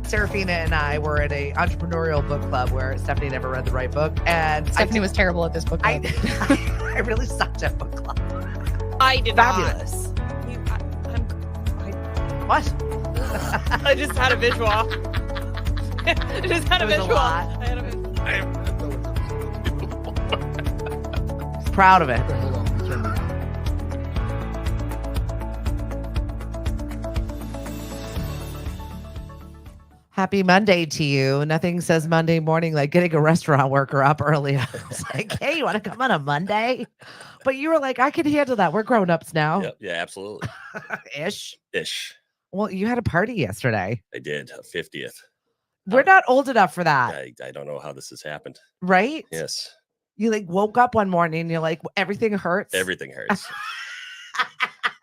Serafina and I were at a entrepreneurial book club where Stephanie never read the right book, and Stephanie was terrible at this book club. I really sucked at book club. I did Fabulous. What? I just had a visual. I just had a It was a visual. lot. I had a visual. Proud of it. Hold on, let me turn it down. Happy Monday to you. Nothing says Monday morning like getting a restaurant worker up early. I was like, hey, you want to come on a Monday? But you were like, I can handle that. We're grown-ups now. Yep. Yeah, absolutely. Ish. Ish. Well, you had a party yesterday. I did a 50th. We're not old enough for that, I don't know how this has happened. right? Yes. You like woke up one morning and you're like, everything hurts. Everything hurts.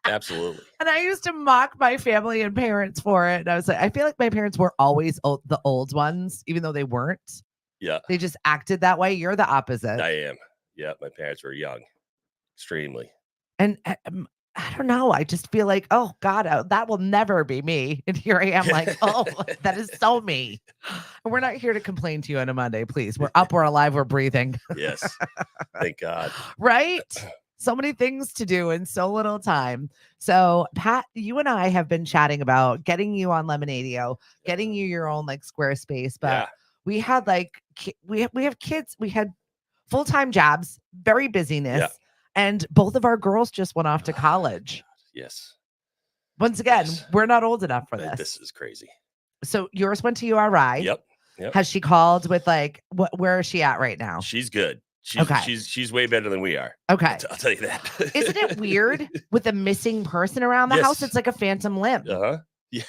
Absolutely. And I used to mock my family and parents for it. And I was like, I feel like my parents were always the old ones, even though they weren't. Yeah. They just acted that way. You're the opposite. I am. Yeah. My parents were young. Extremely. And I don't know. I just feel like, oh God, that will never be me. And here I am like, oh, that is so me. And we're not here to complain to you on a Monday, please. We're up, we're alive, we're breathing. Yes. Thank God. Right? So many things to do in so little time. So Pat, you and I have been chatting about getting you on Lemonadio, getting you your own like Squarespace, but Yeah. we had like, we have kids, we had full-time jobs, very busyness. Yeah. And both of our girls just went off to college. Yes. Once again, Yes. we're not old enough for this. This is crazy. So yours went to URI. Yep. Has she called with like where is she at right now? She's good. Okay. She's way better than we are. Okay. I'll tell you that. Isn't it weird with a missing person around the Yes. house? It's like a phantom limb. Uh-huh. Yeah.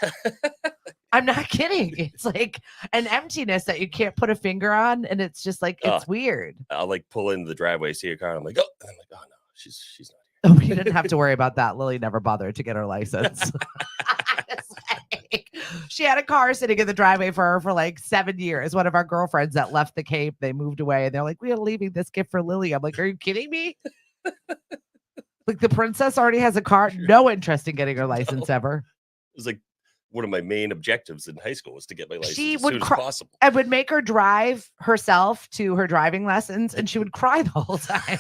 I'm not kidding. It's like an emptiness that you can't put a finger on, and it's just like it's weird. I'll like pull into the driveway, see a car, and I'm like, oh, and I'm like, oh no, she's not Oh, you didn't have to worry about that. Lily never bothered to get her license. It's like, she had a car sitting in the driveway for her for like 7 years. One of our girlfriends that left the Cape, they moved away, and they're like, we are leaving this gift for Lily. I'm like, are you kidding me? Like the princess already has a car. No interest in getting her license ever. It was like one of my main objectives in high school was to get my license She as would soon as cry. possible. I would make her drive herself to her driving lessons, and she would cry the whole time.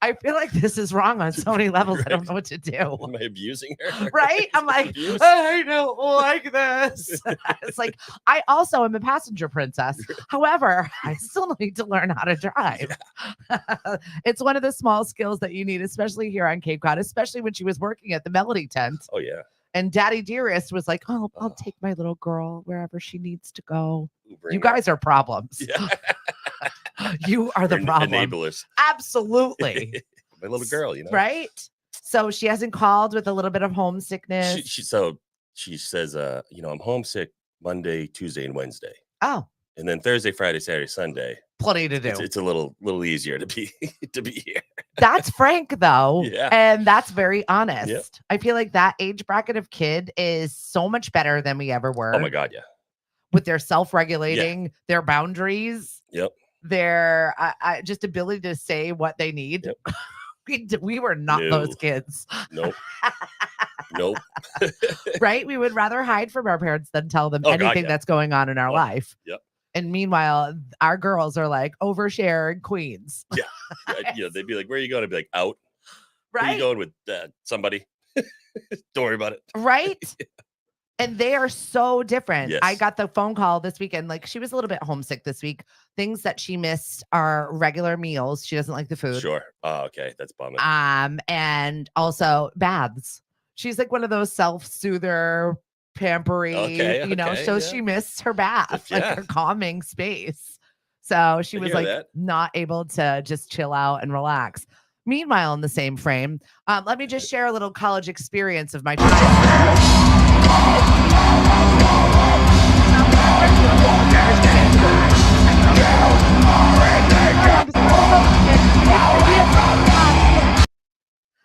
I feel like this is wrong on so many levels. I don't know what to do. Am I abusing her? Right? I'm like, Abuse? I don't like this. It's like, I also am a passenger princess. However, I still need to learn how to drive. It's one of the small skills that you need, especially here on Cape Cod, especially when she was working at the Melody tent. Oh yeah. And Daddy Dearest was like, oh, I'll take my little girl wherever she needs to go. Bring You her. guys are problems. Yeah. You are the We're problem. enablers. Absolutely. My little girl, you know. Right? So she hasn't called with a little bit of homesickness. She says, I'm homesick Monday, Tuesday, and Wednesday. Oh, And then Thursday, Friday, Saturday, Sunday. plenty to do. It's a little easier to be here. That's frank though. Yeah. And that's very honest. Yep. I feel like that age bracket of kid is so much better than we ever were. Oh my God, yeah. With their self-regulating, their boundaries, Yep. their just ability to say what they need. Yep. We were not those No. kids. Nope. Nope. Right? We would rather hide from our parents than tell them Oh, God, anything yeah. that's going on in our life. Yep. And meanwhile, our girls are like oversharing queens. Yeah. They'd be like, where are you going? I'd be like, out. Where are Right? you going with somebody? Don't worry about it. Right? And they are so different. Yes. I got the phone call this weekend. Like she was a little bit homesick this week. Things that she missed are regular meals. She doesn't like the food. Sure. Oh, okay. That's bumming. And also baths. She's like one of those self-soother, pampery, Okay, so yeah. she missed her bath, like Yeah. her calming space. So she I was hear like that. not able to just chill out and relax. Meanwhile, in the same frame, let me just share a little college experience of my childhood.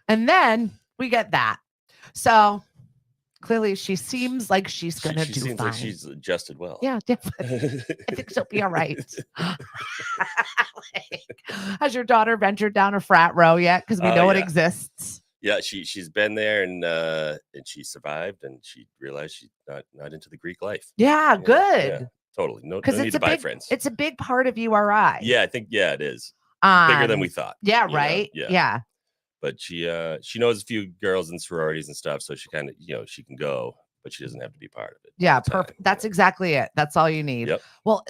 And then we get that. So clearly she seems like she's going to She do seems fine. like she's adjusted well. Yeah, definitely. I think she'll be all right. Like, has your daughter ventured down a frat row yet? Because we know it Yeah. exists. Yeah, she's been there and she survived, and she realized she's not into the Greek life. Yeah, Yeah, good. totally. No Because need to buy friends. it's a big part of URI. Yeah, I think it is bigger than we thought. Yeah, you know? right. Yeah. But she knows a few girls in sororities and stuff, so she kind of she can go, but she doesn't have to be part of it. Yeah, perfect. That's exactly it. That's all you need. Yep. Well,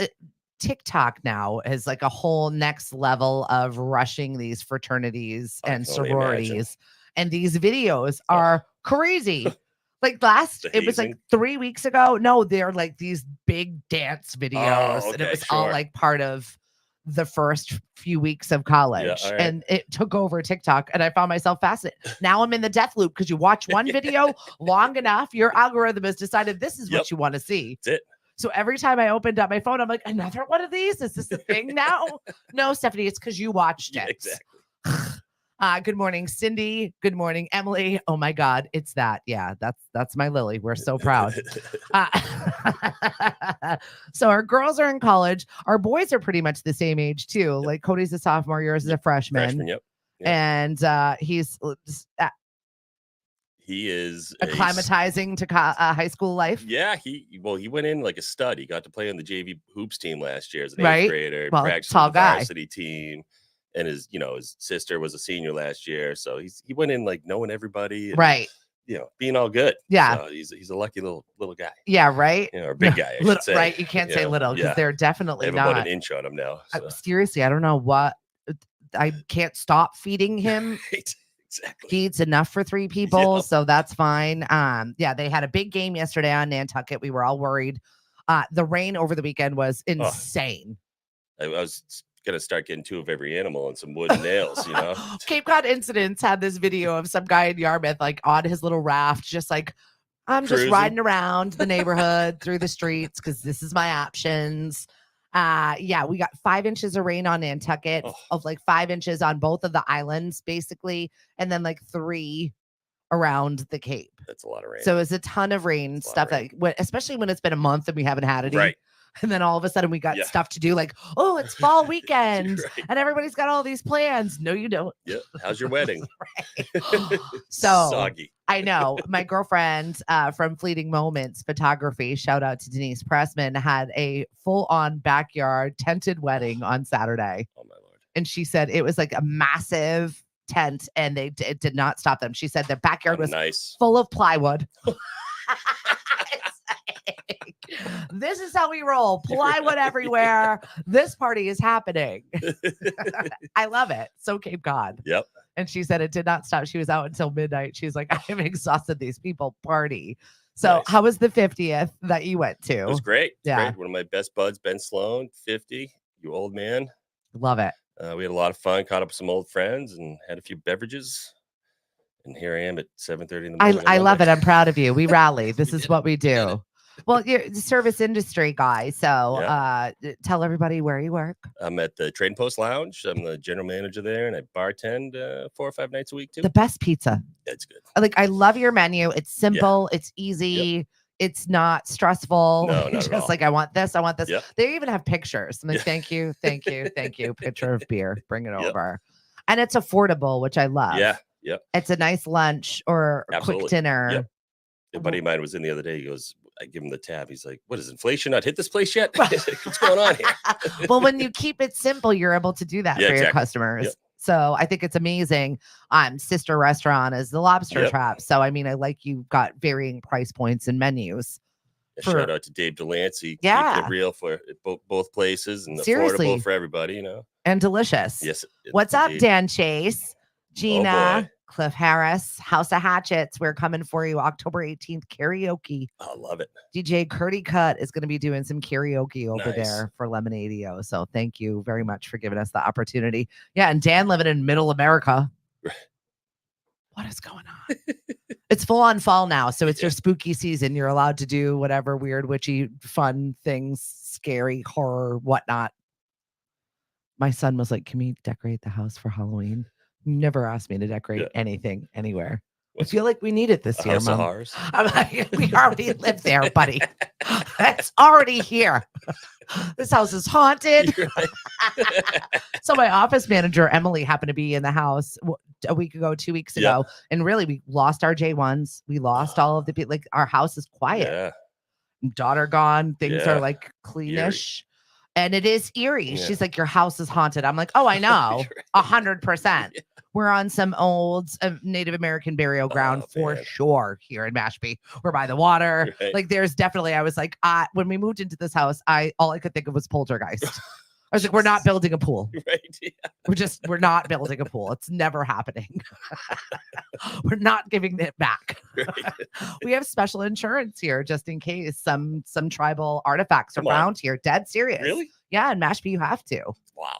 TikTok now is like a whole next level of rushing these fraternities and sororities, and these videos are crazy. Like it was like 3 weeks ago. No, they're like these big dance videos, and it was all like part of the first few weeks of college, and it took over TikTok, and I found myself fascinated. Now I'm in the death loop because you watch one video long enough, your algorithm has decided this is what you want to see. That's it. So every time I opened up my phone, I'm like, another one of these? Is this a thing now? No, Stephanie, it's because you watched it. Exactly. Good morning, Cindy. Good morning, Emily. Oh my God, it's that. Yeah, that's my Lily. We're so proud. So our girls are in college. Our boys are pretty much the same age too. Yep. Like Cody's a sophomore, yours is a freshman. Yep. And he's he is acclimatizing to high school life. Yeah, he went in like a stud. He got to play on the JV hoops team last year as an 8th grader. Well, practiced tall on the guy. varsity team. And his sister was a senior last year, so he went in like knowing everybody, and, right? Being all good. Yeah, so he's a lucky little guy. Yeah, right. Or big guy, I should say. Right? You can't say little because they're definitely they have not. About an inch on him now. So. Seriously, I don't know what. I can't stop feeding him. Right. Exactly. He eats enough for 3 people, so that's fine. Yeah, they had a big game yesterday on Nantucket. We were all worried. The rain over the weekend was insane. I was gonna start getting 2 of every animal and some wood and nails, Cape Cod Incidents had this video of some guy in Yarmouth, like on his little raft, just like, I'm Cruising. Just riding around the neighborhood through the streets because this is my options. Yeah, we got 5 inches of rain on Nantucket, of like 5 inches on both of the islands, basically, and then like 3 around the Cape. That's a lot of rain. So it's a ton of rain stuff especially when it's been a month and we haven't had any. Right. And then all of a sudden we got stuff to do, like, oh, it's fall weekend and everybody's got all these plans. No, you don't. Yep. How's your wedding? So soggy. I know my girlfriend from Fleeting Moments Photography, shout out to Denise Pressman, had a full-on backyard tented wedding on Saturday. Oh my Lord. And she said it was like a massive tent and it did not stop them. She said the backyard was nice. Full of plywood. This is how we roll. Plywood everywhere. This party is happening. I love it. So Cape Cod. Yep. And she said it did not stop. She was out until midnight. She's like, I'm exhausted. These people party. So how was the 50th that you went to? It was great. Yeah. Great. One of my best buds, Ben Sloan, 50. You old man. Love it. We had a lot of fun, caught up with some old friends and had a few beverages. And here I am at 7:30 in the morning. I love it. I'm proud of you. We rally. This is what we do. Well, you're the service industry guy. So tell everybody where you work. I'm at the Trading Post Lounge. I'm the general manager there, and I bartend 4 or 5 nights a week too. The best pizza. That's good. Like, I love your menu. It's simple. It's easy. Yep. It's not stressful. No, not just at all. like, I want this. I want this. Yep. They even have pictures. I'm like, thank you. Thank you. Thank you. Picture of beer. Bring it over. And it's affordable, which I love. Yeah. Yep. It's a nice lunch or a quick dinner. Yep. A buddy of mine was in the other day. He goes, I give him the tab. He's like, what is inflation not hit this place yet? What's going on here? Well, when you keep it simple, you're able to do that for your customers. Yep. So I think it's amazing. Sister restaurant is the Lobster Trap. So, I mean, I like you've got varying price points and menus. Shout out to Dave Delancey. Keeping it real for both places and affordable for everybody, And delicious. Yes. What's up, Dan Chase? Gina, Cliff Harris, House of Hatchets. We're coming for you October 18th, karaoke. I love it. DJ Curdy Cut is going to be doing some karaoke over there for Lemonade-O. So thank you very much for giving us the opportunity. Yeah, and Dan living in middle America. What is going on? It's full on fall now. So it's your spooky season. You're allowed to do whatever weird, witchy, fun things, scary, horror, whatnot. My son was like, can we decorate the house for Halloween? Never asked me to decorate anything anywhere. I feel like we need it this year, Mom. I'm like, we already live there, buddy. That's already here. This house is haunted. So my office manager, Emily, happened to be in the house a week ago, 2 weeks Yeah. ago, and really we lost our J1s. We lost all of the people. Like our house is quiet. Yeah. Daughter gone. Things are Yeah. like cleanish. And it is eerie. Yeah. She's like, your house is haunted. I'm like, oh, I know, 100%. Yeah. We're on some old Native American burial ground for man. sure here in Mashpee. We're by the water. Right. Like, there's definitely. I was like, when we moved into this house, all I could think of was poltergeist. I was like, we're not building a pool. Right. Yeah. We're not building a pool. It's never happening. We're not giving it back. Right. We have special insurance here just in case some tribal artifacts are Come on. found here. Dead serious. Really? Yeah, in Mashpee you have to. Wow.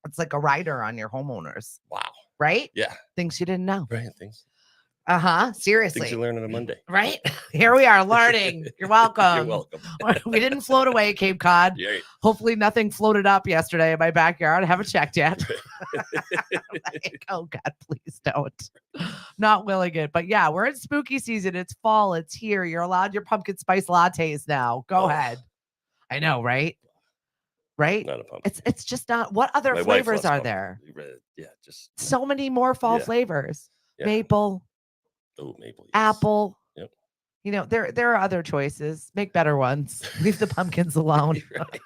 It's like a rider on your homeowners. Wow. Right? Yeah. Things you didn't know. Right. Things Seriously. you learn on a Monday. Right? Here we are learning. You're welcome. You're welcome. We didn't float away, Cape Cod. Yeah. Hopefully nothing floated up yesterday in my backyard. I haven't checked yet. Like, oh God, please don't. Not willing it. But yeah, we're in spooky season. It's fall. It's here. You're allowed your pumpkin spice lattes now. Go ahead. I know, right? Right? Not a pumpkin. It's just not. What other My wife flavors loves are pumpkin. there? Yeah. Just So many more fall Yeah. flavors. Yeah. Maple, oh, maple. Yes. apple. Yep. You know, there are other choices. Make better ones. Leave the pumpkins alone. Right.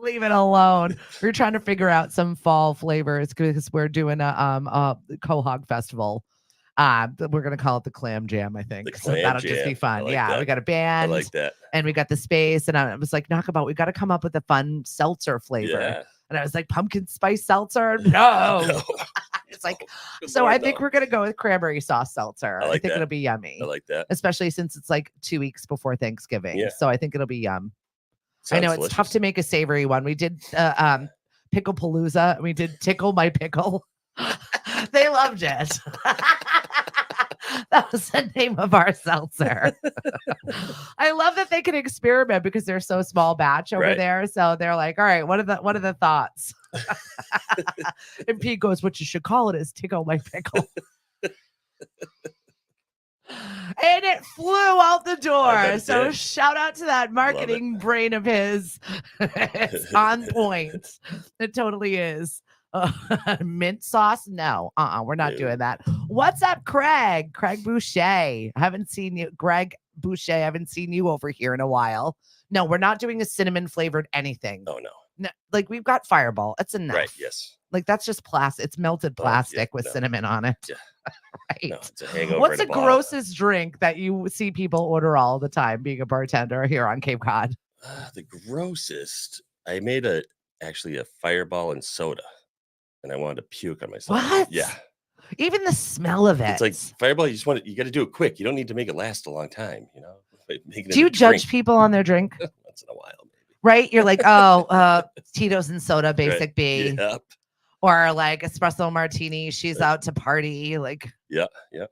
Leave it alone. We're trying to figure out some fall flavors because we're doing a Quahog festival. We're gonna call it the Clam Jam, I think. The So Clam that'll just be Jam. fun. I like Yeah, that. we got a I band like that. and we got the space. And I was like, knockabout, we got to come up with a fun seltzer flavor. Yeah. And I was like, pumpkin spice seltzer? No. No. It's like, Good so Lord, I think no. we're gonna go with cranberry sauce seltzer. I like think that. it'll be yummy. I like that. Especially since it's like 2 weeks before Thanksgiving. Yeah. So I think it'll be yum. I Sounds know it's delicious. tough to make a savory one. We did pickle palooza. We did tickle my pickle. They loved it. That was the name of our seltzer. I love that they can experiment because they're so small batch over Right. there. So they're like, all right, what are the thoughts? And Pete goes, what you should call it is tickle my pickle. And it flew out the I bet door. it So did. shout out to that marketing brain of his. It's on point. It totally is. Mint sauce? No, we're not No. doing that. What's up, Craig? Craig Boucher. I haven't seen you. Greg Boucher, I haven't seen you over here in a while. No, we're not doing a cinnamon flavored anything. Oh no. No, like we've got Fireball. It's enough. Right. Yes. Like that's just plastic. It's melted Oh, yeah, plastic with no. cinnamon on it. Yeah. Right. No, it's a hangover. What's in the a bottle. grossest drink that you see people order all the time being a bartender here on Cape Cod? The grossest. I made actually a Fireball and soda, and I wanted to puke on myself. What? Yeah. Even the smell of it. It's like Fireball. You got to do it quick. You don't need to make it last a long time. You know. Make it do you a judge drink people on their drink? once in a while, maybe. Right? You're like, oh, Tito's and soda, basic Right. B. Yep. Or like espresso martini. She's out to party. Like, Yeah. Yeah.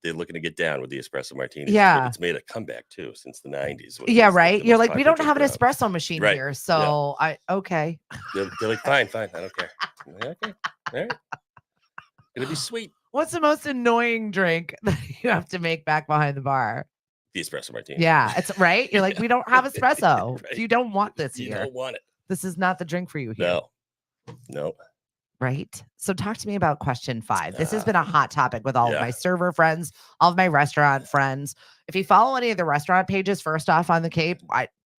They're looking to get down with the espresso martini. Yeah. It's made a comeback too since the 90s. yeah, right. The You're most like, we popular don't have an drink around. espresso machine Right. here. So okay. They're like, fine. I don't care. I'm like, okay. All right. It'll be sweet. What's the most annoying drink that you have to make back behind the bar? The espresso martini. Yeah, it's right. You're like, we don't have espresso. Right. You don't want this You here. don't want it. This is not the drink for you here. No. Right. So talk to me about question 5. This has Ah. been a hot topic with all of Yeah. my server friends, all of my restaurant friends. If you follow any of the restaurant pages, first off on the Cape,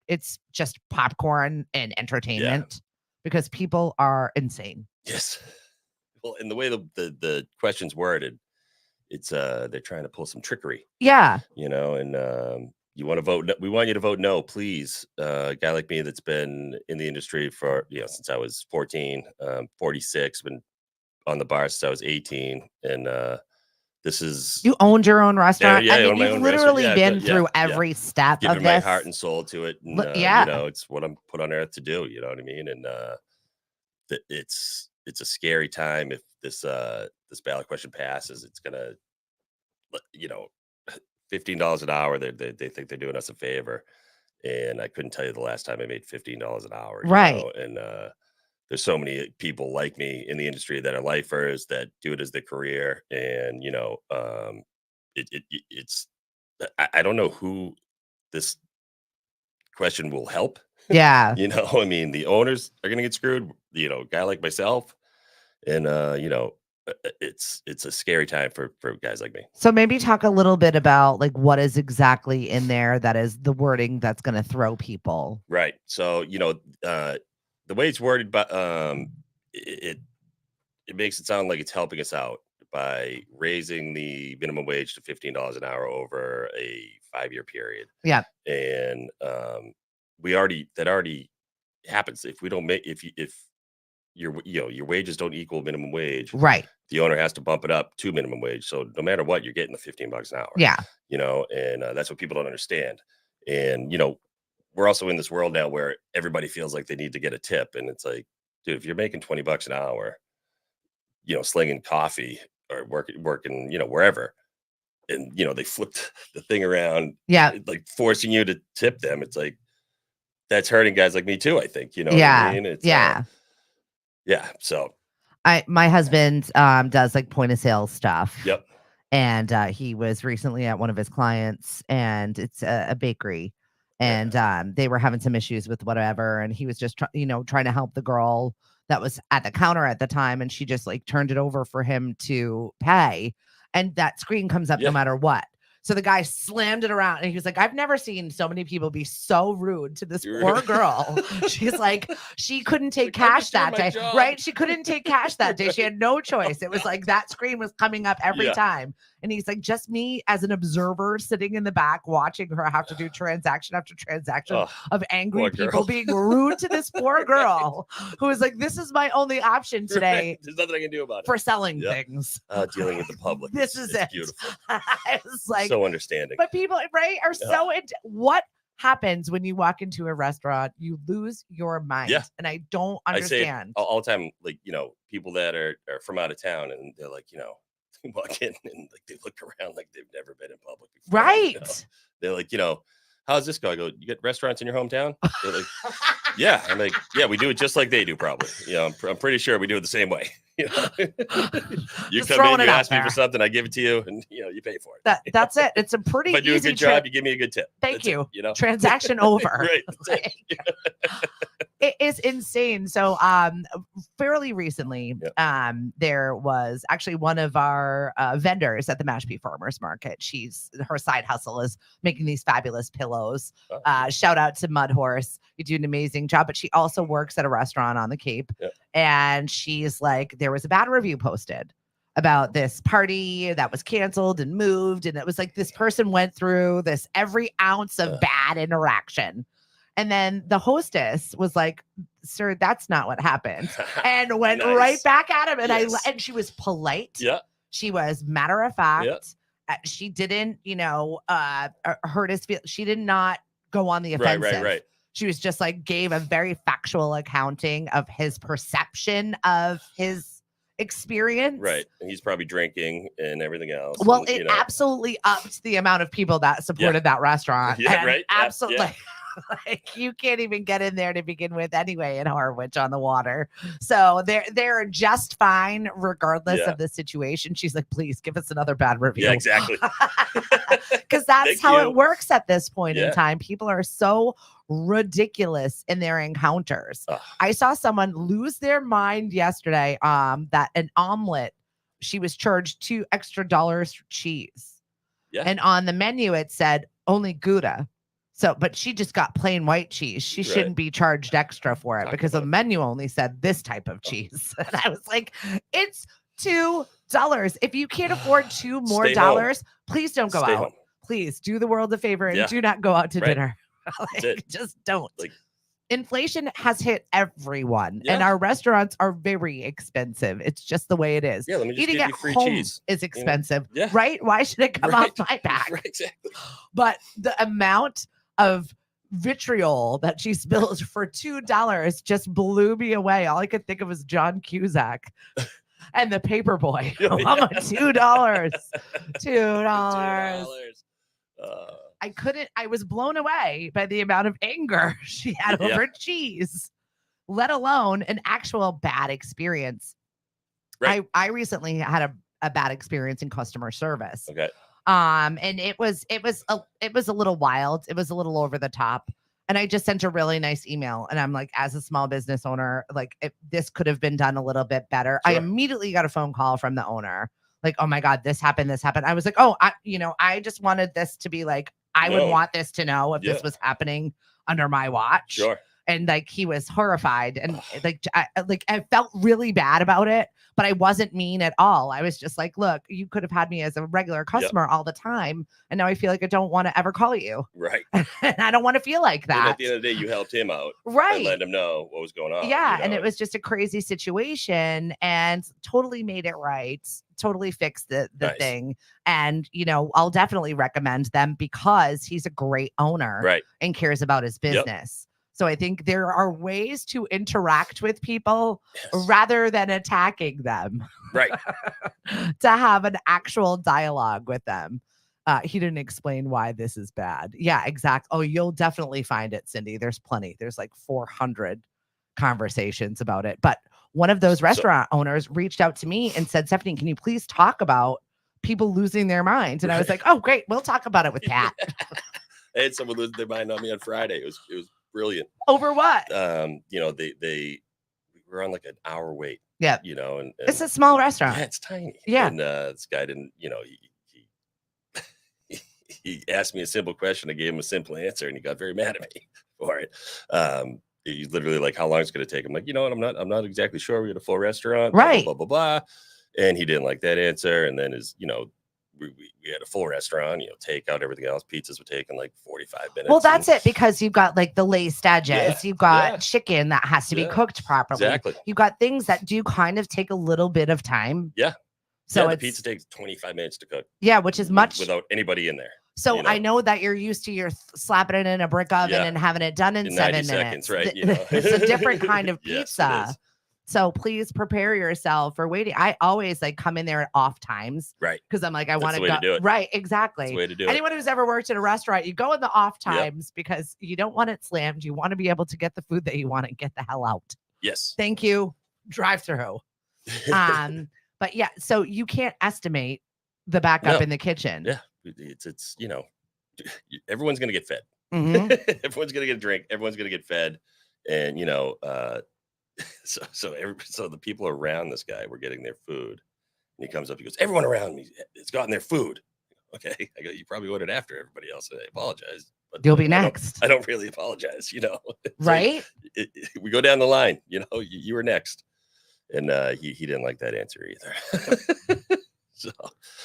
it's just popcorn and entertainment because people are insane. Yes. Well, and the way the question's worded, it's they're trying to pull some trickery, Yeah. you know, and you want to vote. We want you to vote no, please. A guy like me that's been in the industry for, since I was 14, 46, been on the bar since I was 18. And this is You owned your own restaurant. yeah, I I mean, own my you've own restaurant. literally Yeah, been yeah, through yeah. every step giving of my this. heart and soul to it. And, Yeah. it's what I'm put on earth to do. You know what I mean? And it's a scary time if this ballot question passes. It's gonna, $15 an hour. They think they're doing us a favor, and I couldn't tell you the last time I made $15 an hour. Right. And there's so many people like me in the industry that are lifers that do it as their career, and it's I don't know who this question will help. Yeah. I mean, the owners are going to get screwed. A guy like myself, And it's a scary time for guys like me. So maybe talk a little bit about like what is exactly in there that is the wording that's going to throw people. Right. So, the way it's worded, but it makes it sound like it's helping us out by raising the minimum wage to $15 an hour over a 5-year period. Yeah. And that already happens if we don't make if your wages don't equal minimum wage, Right. the owner has to bump it up to minimum wage. So no matter what, you're getting the $15 an hour. Yeah. And that's what people don't understand. And we're also in this world now where everybody feels like they need to get a tip, and it's like, dude, if you're making $20 an hour, slinging coffee or working, wherever, and they flipped the thing around, Yeah. like forcing you to tip them. It's like that's hurting guys like me too. I think what Yeah. I mean. It's, Yeah. yeah. So my husband does like point of sale stuff. yep. And he was recently at one of his clients, and it's a bakery, and they were having some issues with whatever, and he was just trying to help the girl that was at the counter at the time, and she just like turned it over for him to pay, and that screen comes up no matter what. So the guy slammed it around, and he was like, I've never seen so many people be so rude to this poor girl. She's like, she couldn't take cash that day, right? She couldn't take cash that day. She had no choice. It was like that screen was coming up every time. And he's like, just me as an observer sitting in the back watching her have to do transaction after transaction of angry people being rude to this poor girl who is like, this is my only option today. There's nothing I can do about it for selling things. Dealing with the public. This is it. Beautiful. I was like, so understanding. But people, right, are so what happens when you walk into a restaurant? You lose your mind. Yeah. And I don't understand. I say all the time, like, people that are from out of town, and they're like, they walk in and like they look around like they've never been in public before. Right. They're like, how's this go? I go, you get restaurants in your hometown? They're like, yeah. I'm like, yeah, we do it just like they do, probably. I'm pretty sure we do it the same way. You come in, you ask me for something, I give it to you, and you pay for it. That's it. It's a pretty if I do easy a good job, you give me a good tip. Thank you. It, Transaction over. Right. It is insane. So fairly recently, there was actually one of our vendors at the Mashpee Farmers Market. Her side hustle is making these fabulous pillows. Shout out to Mud Horse. You do an amazing job, but she also works at a restaurant on the Cape. And she's like, there was a bad review posted about this party that was canceled and moved. And it was like, this person went through this every ounce of bad interaction. And then the hostess was like, sir, that's not what happened. And went right back at him. And and she was polite. Yeah. She was matter of fact. She didn't, hurt his feelings. She did not go on the offensive. Right. She was just like, gave a very factual accounting of his perception of his experience. Right. And he's probably drinking and everything else. Well, it absolutely upped the amount of people that supported that restaurant. Yeah, right. Absolutely. Like, you can't even get in there to begin with anyway in Harwich on the water. So they're just fine regardless of the situation. She's like, please give us another bad review. Yeah, exactly. Because that's how it works at this point in time. People are so ridiculous in their encounters. I saw someone lose their mind yesterday that an omelet, she was charged $2 extra for cheese. Yeah. And on the menu it said only Gouda. So, but she just got plain white cheese. She shouldn't be charged extra for it because the menu only said this type of cheese. And I was like, it's $2. If you can't afford $2 more, please don't go out. Home. Please do the world a favor and do not go out to dinner. Just don't. Inflation has hit everyone, and our restaurants are very expensive. It's just the way it is. Yeah, let me just eating give at you free home cheese. is expensive, right? Why should it come off my back? Right, exactly. But the amount of vitriol that she spilled for $2 just blew me away. All I could think of was John Cusack and the Paperboy. $2. I was blown away by the amount of anger she had over cheese, let alone an actual bad experience. Right. I recently had a bad experience in customer service. Okay. And it was a little wild. It was a little over the top. And I just sent a really nice email. And I'm like, as a small business owner, like if this could have been done a little bit better. I Sure. immediately got a phone call from the owner. Like, oh my God, this happened. I was like, oh, I just wanted this to be like, I would No. want this to know if Yeah. this was happening under my watch. Sure. And like he was horrified, and I felt really bad about it, but I wasn't mean at all. I was just like, look, you could have had me as a regular customer all the time, and now I feel like I don't want to ever call you. Right. And I don't want to feel like And that. at the end of the day, you helped him out. Right. And let him know what was going on. Yeah. you know? And it was just a crazy situation, and totally made it right. Totally fixed the Nice. thing. And, I'll definitely recommend them because he's a great owner Right. and cares about his business. So I think there are ways to interact with people rather than attacking them. Right. To have an actual dialogue with them. He didn't explain why this is bad. Yeah, exactly. Oh, you'll definitely find it, Cindy. There's plenty. There's like 400 conversations about it. But one of those restaurant owners reached out to me and said, Stephanie, can you please talk about people losing their minds? And I was like, oh, great. We'll talk about it with Kat. I had someone lose their mind on me on Friday. It was brilliant. Over what? They were on like an hour wait. Yeah. And it's a small restaurant. Yeah, it's tiny. Yeah. And this guy didn't, he asked me a simple question. I gave him a simple answer, and he got very mad at me for it. He's literally like, how long it's going to take? I'm like, I'm not exactly sure. We got a full restaurant, right? Blah, blah, blah, blah. And he didn't like that answer. And then we had a full restaurant, takeout, everything else. Pizzas were taking like 45 minutes. Well, that's it, because you've got like the laced edges. You've got chicken that has to be cooked properly. Exactly. You've got things that do kind of take a little bit of time. Yeah. So the pizza takes 25 minutes to cook. Yeah, which is much without anybody in there. So I know that you're used to your slapping it in a brick oven and having it done in 7 seconds, minutes. right? It's a different kind of pizza. Yes, so please prepare yourself for waiting. I always like come in there at off times. Right. Because I'm like, I want to go. Do it. Right. Exactly. That's the way to do Anyone who's ever worked in a restaurant, you go in the off times because you don't want it slammed. You want to be able to get the food that you want and get the hell out. Yes. Thank you. Drive through. But yeah, so you can't estimate the backup in the kitchen. Yeah. It's everyone's going to get fed. Mm-hmm. Everyone's going to get a drink. Everyone's going to get fed. And, so the people around this guy were getting their food. And he comes up, he goes, everyone around me has gotten their food. Okay. I go, you probably ordered after everybody else. And I apologize. But you'll be next. I don't really apologize, Right? Like, we go down the line, you were next. And he didn't like that answer either. So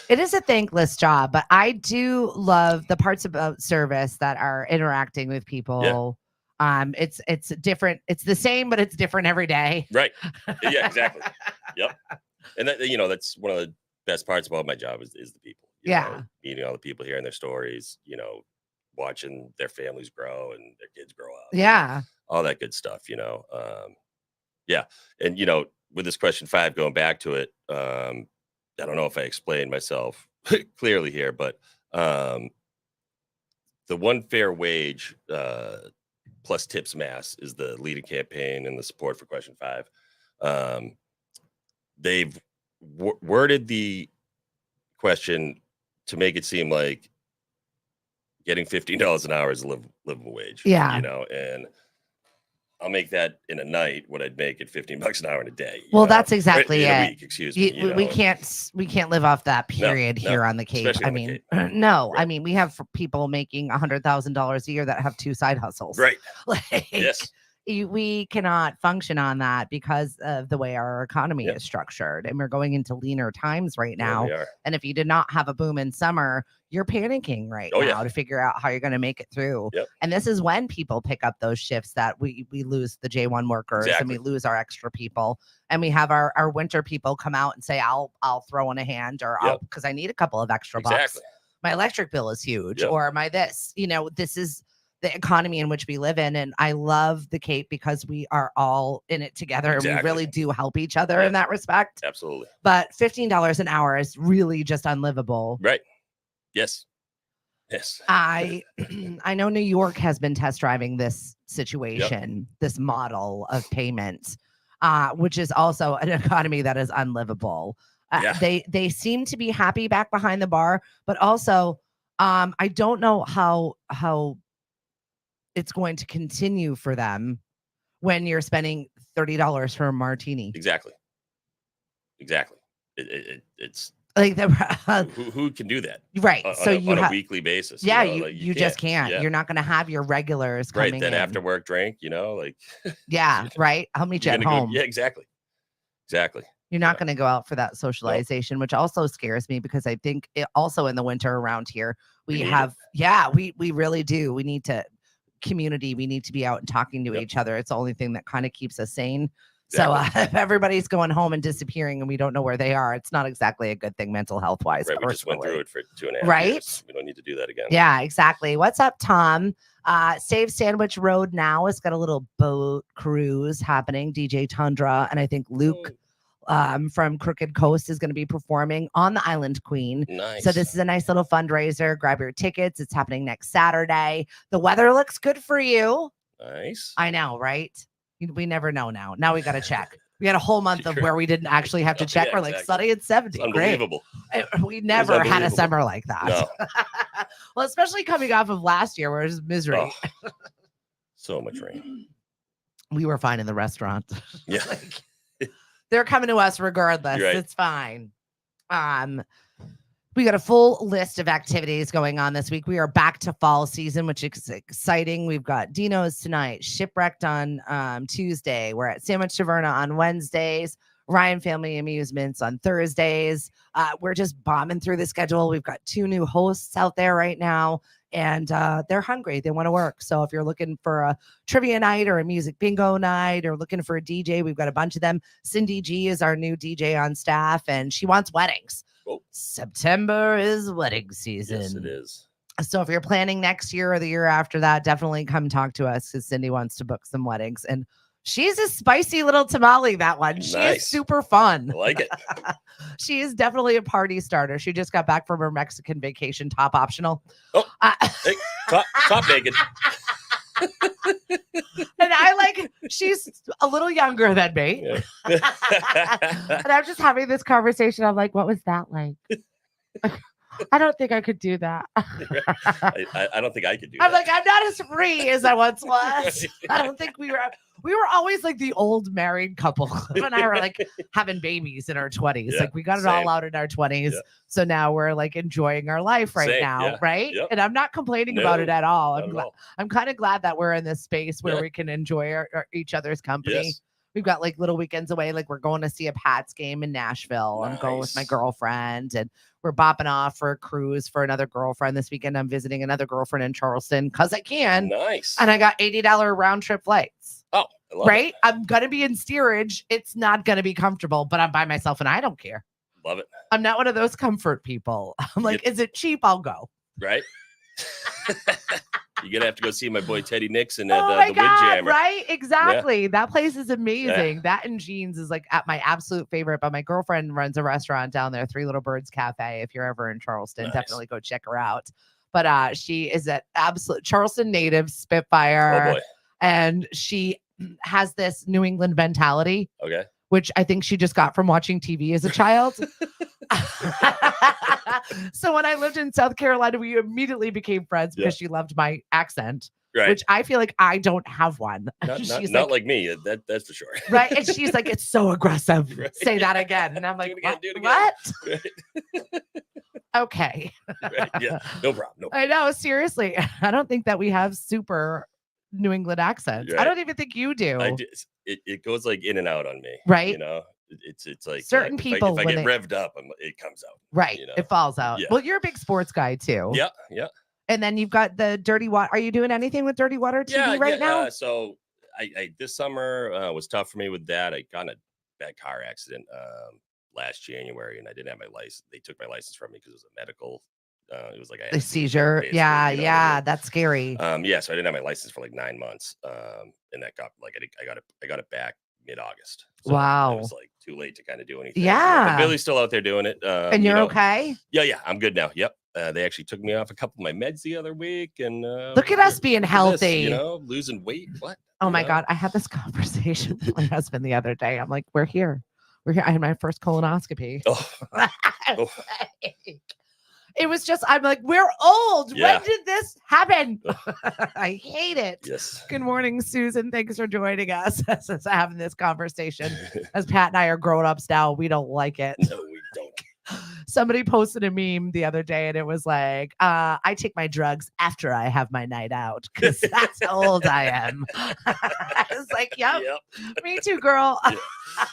it is a thankless job, but I do love the parts about service that are interacting with people. Yeah. It's different. It's the same, but it's different every day. Right. Yeah, exactly. Yep. And that, that's one of the best parts about my job is the people. Meeting all the people, hearing their stories, watching their families grow and their kids grow up. Yeah. All that good stuff, yeah. And, with this question 5, going back to it, I don't know if I explained myself clearly here, but the one fair wage plus tips mass is the leading campaign and the support for question 5. They've worded the question to make it seem like getting $15 an hour is a livable wage. Yeah. And I'll make that in a night what I'd make at $15 an hour in a day. Well, that's exactly in it. A week, excuse me. We can't live off that period here on the Cape. I mean, no. Right. I mean, we have people making $100,000 a year that have 2 side hustles. Right. Yes. We cannot function on that because of the way our economy is structured, and we're going into leaner times right now. Yeah, and if you did not have a boom in summer, you're panicking right now to figure out how you're going to make it through. Yep. And this is when people pick up those shifts that we lose the J1 workers and we lose our extra people, and we have our winter people come out and say, I'll throw in a hand, or because I need a couple of extra bucks. My electric bill is huge, or my this. This is the economy in which we live in. And I love the Cape because we are all in it together and we really do help each other in that respect. Absolutely. But $15 an hour is really just unlivable. Right. Yes. I know New York has been test driving this situation, this model of payment, which is also an economy that is unlivable. They seem to be happy back behind the bar, but also I don't know how it's going to continue for them when you're spending $30 for a martini. Exactly. It's Like who can do that? right. So you on a have weekly basis. yeah, you know? you Like, you just can't. Yeah. You're not going to have your regulars coming Right. Then in. after work drink, you know, like Yeah, right. I'll meet you you're at gonna home. go. Yeah, exactly. You're not going to go out for that socialization, which also scares me because I think also in the winter around here we have we really do. We need to community. We need to be out and talking to each other. It's the only thing that kind of keeps us sane. Exactly. So if everybody's going home and disappearing and we don't know where they are, it's not exactly a good thing mental health wise. Right. We just went through it for 2.5 right? years. We don't need to do that again. Yeah, exactly. What's up, Tom? Save Sandwich Road now has got a little boat cruise happening. DJ Tundra and I think Luke from Crooked Coast is going to be performing on the Island Queen. Nice. So this is a nice little fundraiser. Grab your tickets. It's happening next Saturday. The weather looks good for you. Nice. I know, right? We never know now. Now we got to check. We had a whole month of where we didn't actually have to check. We're like sunny and 70. It's unbelievable. Great. We never had a summer like that. No. Well, especially coming off of last year where it was misery. Oh, so much rain. We were fine in the restaurant. Yeah. They're coming to us regardless. Right. It's fine. We got a full list of activities going on this week. We are back to fall season, which is exciting. We've got Dino's tonight, Shipwrecked on Tuesday. We're at Sandwich Taverna on Wednesdays, Ryan Family Amusements on Thursdays. We're just bombing through the schedule. We've got 2 new hosts out there right now, and they're hungry. They want to work. So if you're looking for a trivia night or a music bingo night or looking for a DJ, we've got a bunch of them. Cindy G is our new DJ on staff, and she wants weddings. Oh. September is wedding season. Yes, it is. So if you're planning next year or the year after that, definitely come talk to us because Cindy wants to book some weddings. And she's a spicy little tamale, that one. She is super fun. I like it. She is definitely a party starter. She just got back from her Mexican vacation, top optional. Oh, hey, top naked. And she's a little younger than me. Yeah. And I'm just having this conversation. I'm like, what was that like? I don't think I could do that. I don't think I could do I'm that. like, I'm not as free as I once was. I don't think we were always like the old married couple. Cliff and I were like having babies in our 20s. Yeah, like we got it all out in our 20s. Yeah. So now we're like enjoying our life right now. Right. Yep. And I'm not complaining about it at all. I'm kind of glad that we're in this space where we can enjoy each other's company. Yes. We've got like little weekends away. Like we're going to see a Pats game in Nashville. Nice. I'm going with my girlfriend and we're bopping off for a cruise for another girlfriend this weekend. I'm visiting another girlfriend in Charleston because I can. Nice. And I got $80 round trip flights. Oh, I love right. It. I'm going to be in steerage. It's not going to be comfortable, but I'm by myself and I don't care. Love it. I'm not one of those comfort people. I'm like, is it cheap? I'll go. Right. You're going to have to go see my boy Teddy Nixon at the Windjammer. Right? Exactly. Yeah. That place is amazing. Yeah. That and Jeans is like at my absolute favorite. But my girlfriend runs a restaurant down there, 3 Little Birds Cafe. If you're ever in Charleston, definitely go check her out. But she is an absolute Charleston native, Spitfire. Oh boy. And she has this New England mentality. Okay. Which I think she just got from watching TV as a child. So when I lived in South Carolina, we immediately became friends because she loved my accent, which I feel like I don't have one. Not like me. That's for sure. Right. And she's like, it's so aggressive. Right. Say that again. And I'm like, do it again. What? Right. Okay. Right. Yeah. No problem. I know. Seriously. I don't think that we have super New England accents. Right. I don't even think you do. It goes like in and out on me. Right. You know, it's like certain people. If I get revved up, it comes out. Right. You know? It falls out. Yeah. Well, you're a big sports guy too. Yeah. Yeah. And then you've got the Dirty Water. Are you doing anything with Dirty Water TV right now? So I this summer was tough for me with that. I got in a bad car accident last January, and I didn't have my license. They took my license from me because it was a medical. It was like a seizure. Yeah, you know I mean? That's scary. So I didn't have my license for like 9 months. And that got like I got it back mid-August. So wow. It was like too late to kind of do anything. Yeah. But Billy's still out there doing it. And you're okay? Yeah, I'm good now. Yep. They actually took me off a couple of my meds the other week, and look at us being healthy. Losing weight. What? Oh my God! I had this conversation with my husband the other day. I'm like, we're here. I had my first colonoscopy. Oh. It was just, I'm like, we're old. Yeah. When did this happen? I hate it. Yes. Good morning, Susan. Thanks for joining us as having this conversation. As Pat and I are grown ups now, we don't like it. No, we don't. Somebody posted a meme the other day and it was like, I take my drugs after I have my night out because that's how old I am. I was like, yep. Me too, girl. Yeah.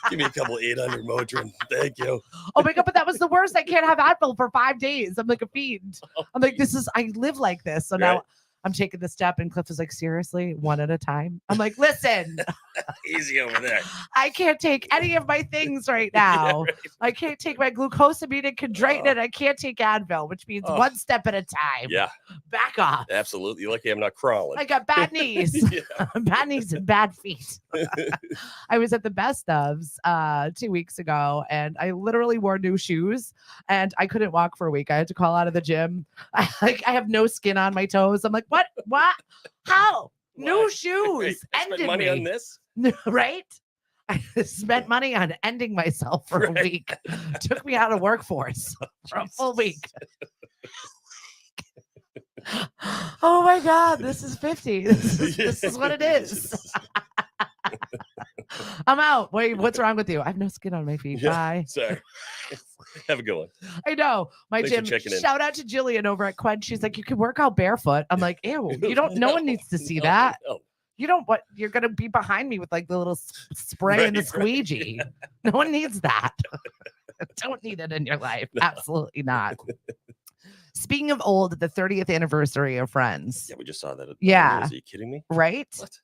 Give me a couple 800 Motrin. Thank you. Oh my God, but that was the worst. I can't have Advil for 5 days. I'm like a fiend. I'm like, I live like this. So now I'm taking the step, and Cliff is like, seriously, one at a time. I'm like, listen, easy over there. I can't take any of my things right now. Yeah, right. I can't take my glucosamine and chondroitin, and I can't take Advil, which means one step at a time. Yeah. Back off. Absolutely. You're lucky I'm not crawling. I got bad knees. Bad knees and bad feet. I was at the Best Ofs 2 weeks ago, and I literally wore new shoes, and I couldn't walk for a week. I had to call out of the gym. I have no skin on my toes. I'm like, what? How? New shoes. I spent Ended money me. on this. Right? I spent money on ending myself for a week. Took me out of workforce for a full week. Oh my God, this is 50. This is what it is. I'm out. Wait, what's wrong with you? I have no skin on my feet. Bye. Sorry. Have a good one. I know. My Thanks gym. Shout out to Jillian over at Quench. She's like, you can work out barefoot. I'm like, ew, you don't, no one needs to see that. No. You don't, what, you're going to be behind me with like the little spray and the squeegee. No one needs that. Don't need it in your life. No. Absolutely not. Speaking of old, the 30th anniversary of Friends. Yeah, we just saw that. Yeah. Are you kidding me? Right? What?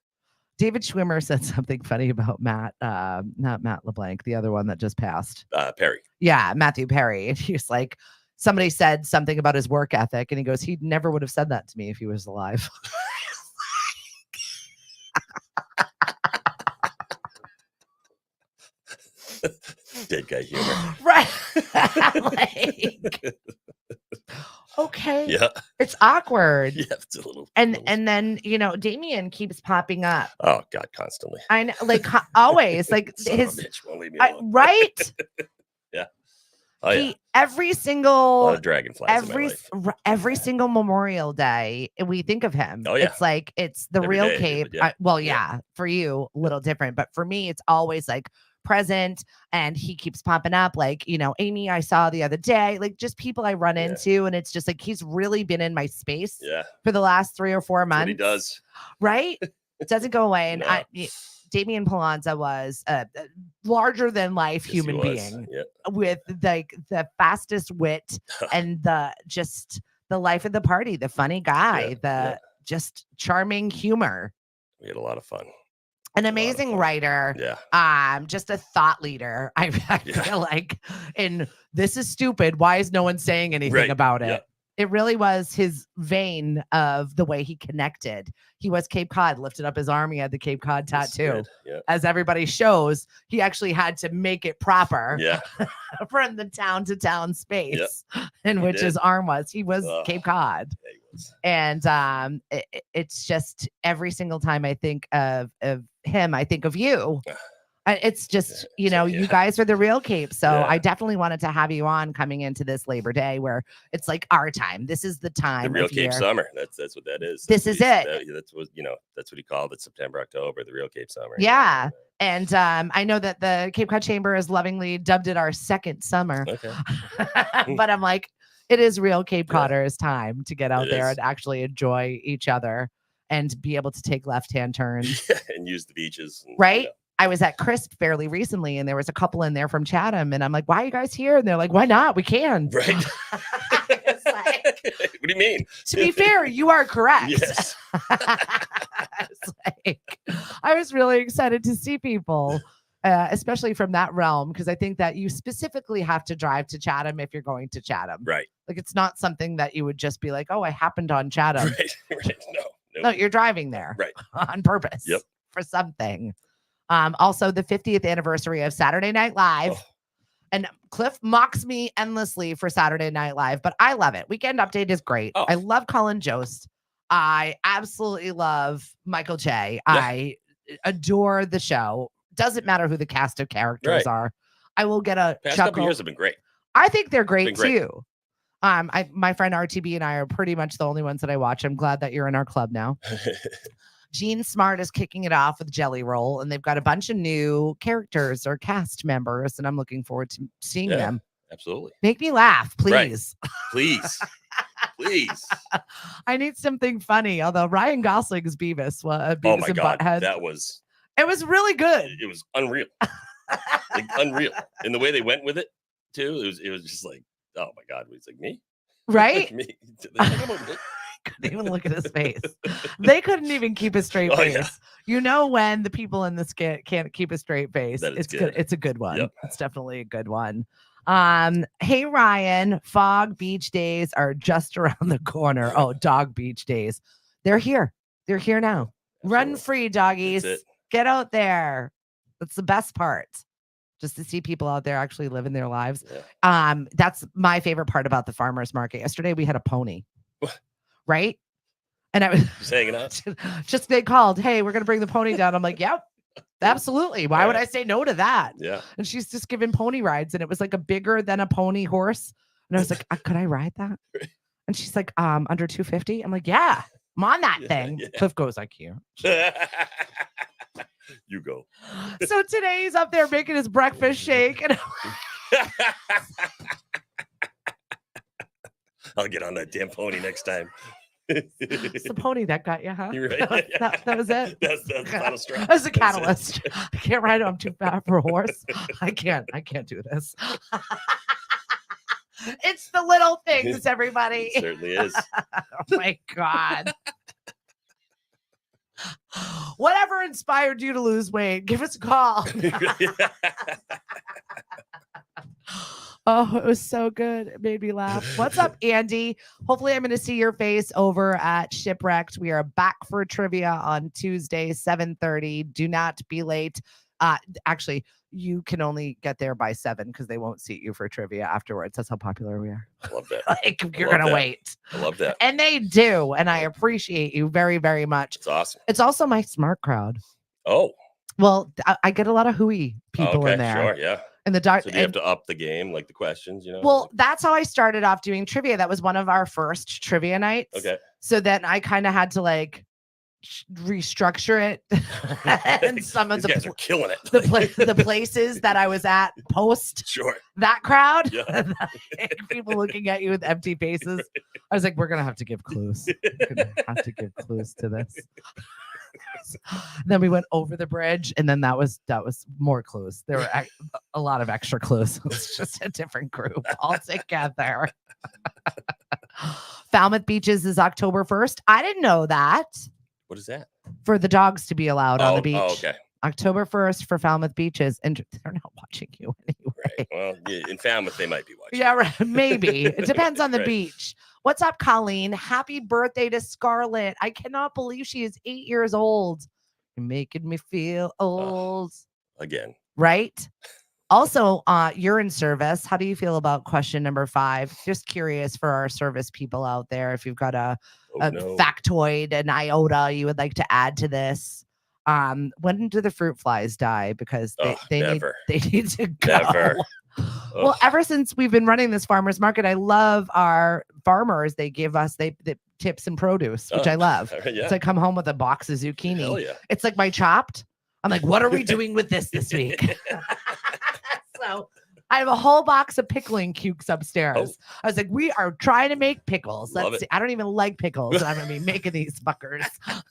David Schwimmer said something funny about Matt, not Matt LeBlanc, the other one that just passed. Perry. Yeah, Matthew Perry. And he was like, somebody said something about his work ethic, and he goes, he never would have said that to me if he was alive. Dead guy humor. Right. Like, okay. Yeah. It's awkward. Yeah, it's a little. And then, you know, Damien keeps popping up. Oh God, constantly. I know, like always, like his bitch won't leave me alone. Right. Yeah. Oh yeah. Every single dragonflies. Every single Memorial Day, we think of him. Oh yeah. It's like it's the Every real day, Cape. yeah. For you, a little different, but for me, it's always like present, and he keeps popping up. Like, you know, Amy, I saw the other day, like just people I run into, and it's just like he's really been in my space for the last 3 or 4 months. That's what he does. Right? It doesn't go away. And No. Damian Palanza was a larger than life human being with like the fastest wit and the life of the party, the funny guy, just charming humor. We had a lot of fun. An amazing writer. Yeah. Just a thought leader. I feel like, and this is stupid. Why is no one saying anything about it? Yeah. It really was his vein of the way he connected. He was Cape Cod, lifted up his arm. He had the Cape Cod tattoo. Yeah. As everybody shows, he actually had to make it proper from the town to town space in which his arm was. He was Cape Cod. Yeah, he was. And it's just every single time I think of him, I think of you. It's just, you know, you guys are the real Cape. So I definitely wanted to have you on coming into this Labor Day where it's like our time. This is the time. The real Cape summer. That's what that is. This is it. That's what, you know, that's what he called it. September, October, the real Cape summer. Yeah. And I know that the Cape Cod Chamber has lovingly dubbed it our second summer. Okay. But I'm like, it is real Cape Codders time to get out there is. and actually enjoy each other and be able to take left-hand turns. And use the beaches. And, right? You know. I was at Crisp fairly recently, and there was a couple in there from Chatham, and I'm like, why are you guys here? And they're like, why not? We can. Right. It's like, what do you mean? To be fair, you are correct. Yes. It's like, I was really excited to see people, especially from that realm, because I think that you specifically have to drive to Chatham if you're going to Chatham. Right. Like, it's not something that you would just be like, oh, I happened on Chatham. Right. No, you're driving there. Right. On purpose. Yep. For something. Also, the 50th anniversary of Saturday Night Live. Oh. And Cliff mocks me endlessly for Saturday Night Live, but I love it. Weekend Update is great. Oh. I love Colin Jost. I absolutely love Michael Che. Yeah. I adore the show. Doesn't matter who the cast of characters are. I will get a past chuckle. couple years have been great. I think they're great too. My friend RTB and I are pretty much the only ones that I watch. I'm glad that you're in our club now. Gene Smart is kicking it off with Jelly Roll, and they've got a bunch of new characters or cast members, and I'm looking forward to seeing them. Absolutely. Make me laugh, please. Right. Please. Please. I need something funny. Although Ryan Gosling's Beavis, Oh my God. Butthead, That was. It was really good. It was unreal. Like, unreal. And the way they went with it, too, it was just like, oh my God. It's like me. Right? Me. They think about me? Couldn't even look at his face. They couldn't even keep a straight face. Yeah. You know when the people in the skit can't keep a straight face. It's good. It's a good one. Yep. It's definitely a good one. Hey Ryan, Fog Beach days are just around the corner. Oh, Dog Beach days. They're here. They're here now. Absolutely. Run free, doggies. Get out there. That's the best part. Just to see people out there actually living their lives. Yeah. That's my favorite part about the farmers market. Yesterday we had a pony. Right? And I was just hanging out. Just they called, hey, we're gonna bring the pony down. I'm like, yep, absolutely. Why would I say no to that? Yeah. And she's just giving pony rides, and it was like a bigger than a pony horse. And I was like, could I ride that? And she's like, under 250. I'm like, yeah, I'm on that thing. Yeah. Cliff goes, I can't. You go. So today he's up there making his breakfast shake, and I'll get on that damn pony next time. It's the pony that got you, huh? You're right. That was it. That's the final straw. That's the catalyst. I can't ride it. I'm too fat for a horse. I can't do this. It's the little things, everybody. It certainly is. Oh my God. Whatever inspired you to lose weight, give us a call. Oh, it was so good. It made me laugh. What's up, Andy? Hopefully I'm going to see your face over at Shipwrecked. We are back for trivia on Tuesday, 7:30. Do not be late. Actually, you can only get there by 7 because they won't seat you for trivia afterwards. That's how popular we are. I love that. Like, you're going to wait. I love that. And they do. And I appreciate you very, very much. It's awesome. It's also my smart crowd. Oh. Well, I get a lot of hooey people in there. Sure, yeah. In the dark. So do you have to up the game, like the questions, you know? Well, that's how I started off doing trivia. That was one of our first trivia nights. Okay. So then I kind of had to like restructure it. And some of the guys are killing it. The places that I was at post that crowd. Yeah. People looking at you with empty faces. I was like, we're gonna have to give clues. We're gonna have to give clues to this. Then we went over the bridge, and then that was more clues. There were a lot of extra clues. It was just a different group all together. Falmouth Beaches is October 1st. I didn't know that. What is that? For the dogs to be allowed on the beach. Oh, okay. October 1st for Falmouth Beaches, and they're not watching you anyway. Right. Well, in Falmouth they might be watching. Yeah, right. Maybe. It depends on the beach. What's up, Colleen? Happy birthday to Scarlett. I cannot believe she is 8 years old. You're making me feel old. Again. Right? Also, urine service. How do you feel about question number 5? Just curious for our service people out there. If you've got a factoid, an iota you would like to add to this. When do the fruit flies die? Because they need to go. Never. Well, ever since we've been running this farmers market, I love our farmers. They give us the tips and produce, which I love. Yeah. So I come home with a box of zucchini. Hell yeah. It's like my Chopped. I'm like, what are we doing with this week? So I have a whole box of pickling cukes upstairs. Oh. I was like, we are trying to make pickles. Let's see. I don't even like pickles. And I'm going to be making these fuckers.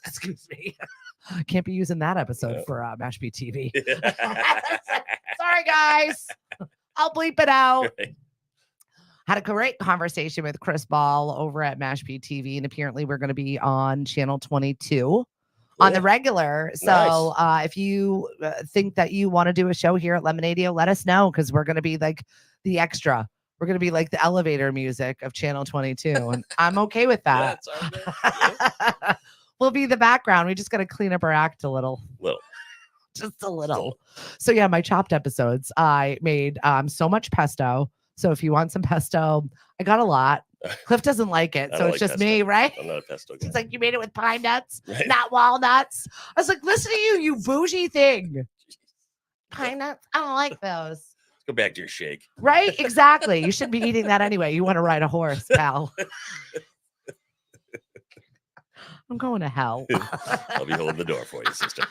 Excuse me. Can't be using that episode for Mash B TV. Sorry, guys. I'll bleep it out. Right. Had a great conversation with Chris Ball over at Mash B TV. And apparently we're going to be on channel 22. On the regular. So if you think that you want to do a show here at Lemonadio, let us know, because we're going to be like the extra. We're going to be like the elevator music of channel 22. And I'm okay with that. Yeah. We'll be the background. We just got to clean up our act a little. Just a little. So yeah, my Chopped episodes, I made so much pesto. So if you want some pesto, I got a lot. Cliff doesn't like it, so it's just pesto. Me, right? I'm not a pesto guy. He's like, you made it with pine nuts, not walnuts. I was like, listen to you, you bougie thing. Pine nuts? I don't like those. Go back to your shake. Right? Exactly. You should be eating that anyway. You want to ride a horse, pal. I'm going to hell. I'll be holding the door for you, sister.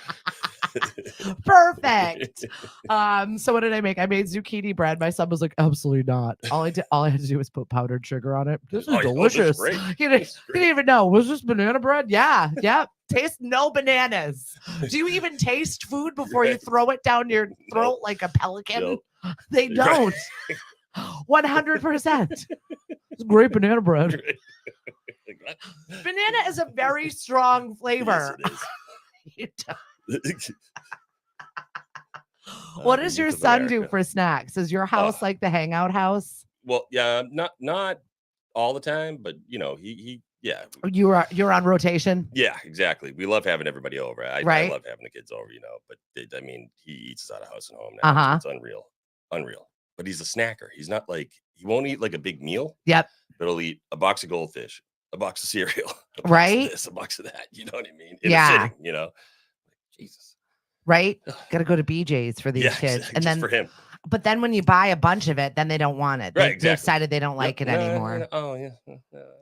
Perfect. So what did I make? I made zucchini bread. My son was like, absolutely not. All I had to do was put powdered sugar on it. This is delicious. Great. He didn't even know. Was this banana bread? Yeah. Yep. Taste no bananas. Do you even taste food before you throw it down your throat like a pelican? They don't. 100%. It's great banana bread. Banana is a very strong flavor. Yes, You don't. What does your son do for snacks? Is your house like the hangout house? Well, yeah, not all the time, but he You're on rotation. Yeah, exactly. We love having everybody over. I love having the kids over, but he eats us out of house and home now. So it's unreal. But he's a snacker. He's not like, he won't eat like a big meal. Yep. But he'll eat a box of goldfish, a box of cereal, a box right? of this, a box of that. You know what I mean? In a sitting, Jesus. Right? Got to go to BJ's for these kids. And then for him. But then when you buy a bunch of it, then they don't want it. They decided they don't like it anymore.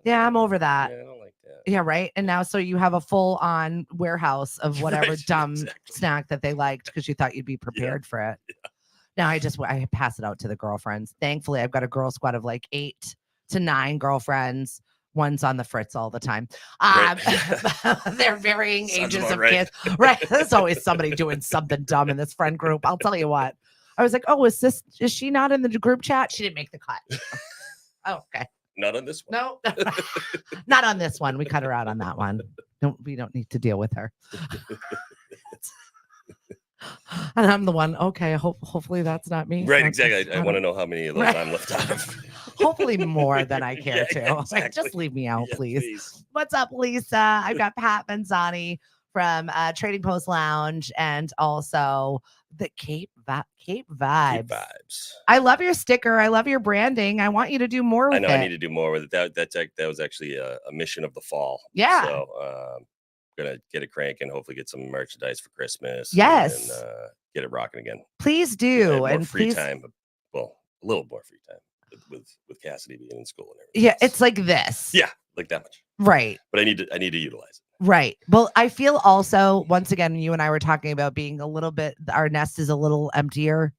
Yeah, I'm over that. Yeah, I don't like that. Yeah, right. And now, so you have a full-on warehouse of whatever dumb snack that they liked because you thought you'd be prepared for it. Yeah. Now I pass it out to the girlfriends. Thankfully, I've got a girl squad of like 8 to 9 girlfriends. One's on the fritz all the time. They're varying ages of kids. Right. There's always somebody doing something dumb in this friend group. I'll tell you what. I was like, oh, is she not in the group chat? She didn't make the cut. Oh, okay. Not on this one. No, not on this one. We cut her out on that one. We don't need to deal with her. And I'm the one. Okay, hopefully that's not me. Right, exactly. I want to know how many of those I'm left out of. Hopefully more than I care to. Exactly. Like, just leave me out, please. What's up, Lisa? I've got Pat Bonzagni from Trading Post Lounge and also the Cape Vibes. I love your sticker. I love your branding. I want you to do more with it. I need to do more with it. That was actually a mission of the fall. Yeah. So gonna get it cranking, hopefully get some merchandise for Christmas. Yes. And get it rocking again. Please do. And free time. Well, a little more free time with Cassidy being in school and everything. Yeah, it's like this. Yeah, like that much. Right. But I need to utilize it. Right. Well, I feel also, once again, you and I were talking about being a little bit, our nest is a little emptier.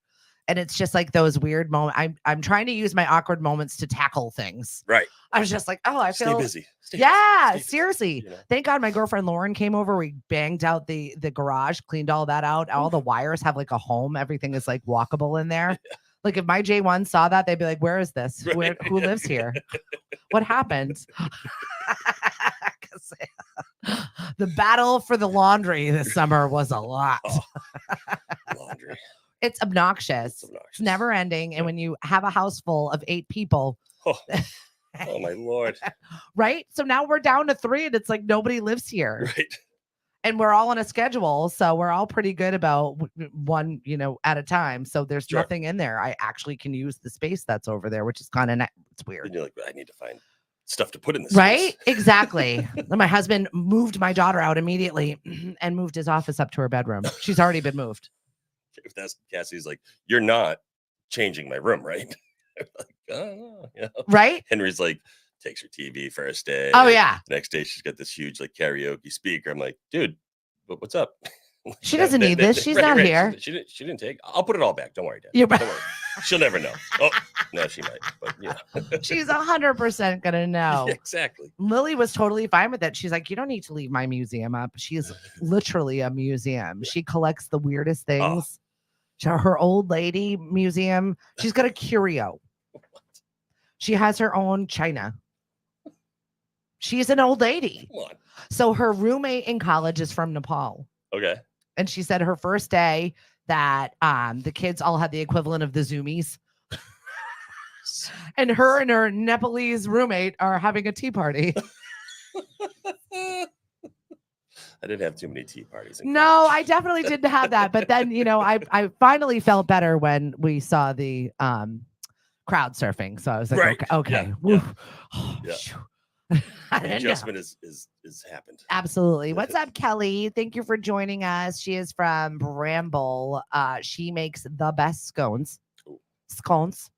And it's just like those weird moments. I'm trying to use my awkward moments to tackle things. Right. I was just like, oh, I feel busy. Stay seriously. busy, Thank God my girlfriend Lauren came over. We banged out the garage, cleaned all that out. All the wires have like a home. Everything is like walkable in there. Yeah. Like if my J1 saw that, they'd be like, where is this? Right. Who lives here? What happened? The battle for the laundry this summer was a lot. Laundry. It's obnoxious. It's never ending. And when you have a house full of 8 people. Oh my Lord. Right. So now we're down to 3 and it's like nobody lives here. Right. And we're all on a schedule. So we're all pretty good about one, at a time. So there's nothing in there. I actually can use the space that's over there, which is kind of it's weird. And you're like, I need to find stuff to put in this. Right. Space. Exactly. My husband moved my daughter out immediately and moved his office up to her bedroom. She's already been moved. If that's Cassie's like, you're not changing my room, right? Like, oh, right. Henry's like, takes her TV first day. Oh yeah. Next day she's got this huge like karaoke speaker. I'm like, dude, what's up? She doesn't need this. She's not here. She didn't take. I'll put it all back. Don't worry, Dad. Don't worry. She'll never know. Oh no, she might. But she's 100% gonna know. Yeah, exactly. Lily was totally fine with it. She's like, you don't need to leave my museum up. She's literally a museum. She collects the weirdest things. Her old lady museum. She's got a curio. She has her own china. She's an old lady. Come on. So her roommate in college is from Nepal. Okay. And she said her first day that the kids all had the equivalent of the Zoomies. And her Nepalese roommate are having a tea party. I didn't have too many tea parties. No, I definitely didn't have that. But then, I finally felt better when we saw the crowd surfing. So I was like, okay. Yeah. Oh, The adjustment is happened. Absolutely. What's up, Kelly? Thank you for joining us. She is from Bramble. She makes the best scones. Ooh. scones.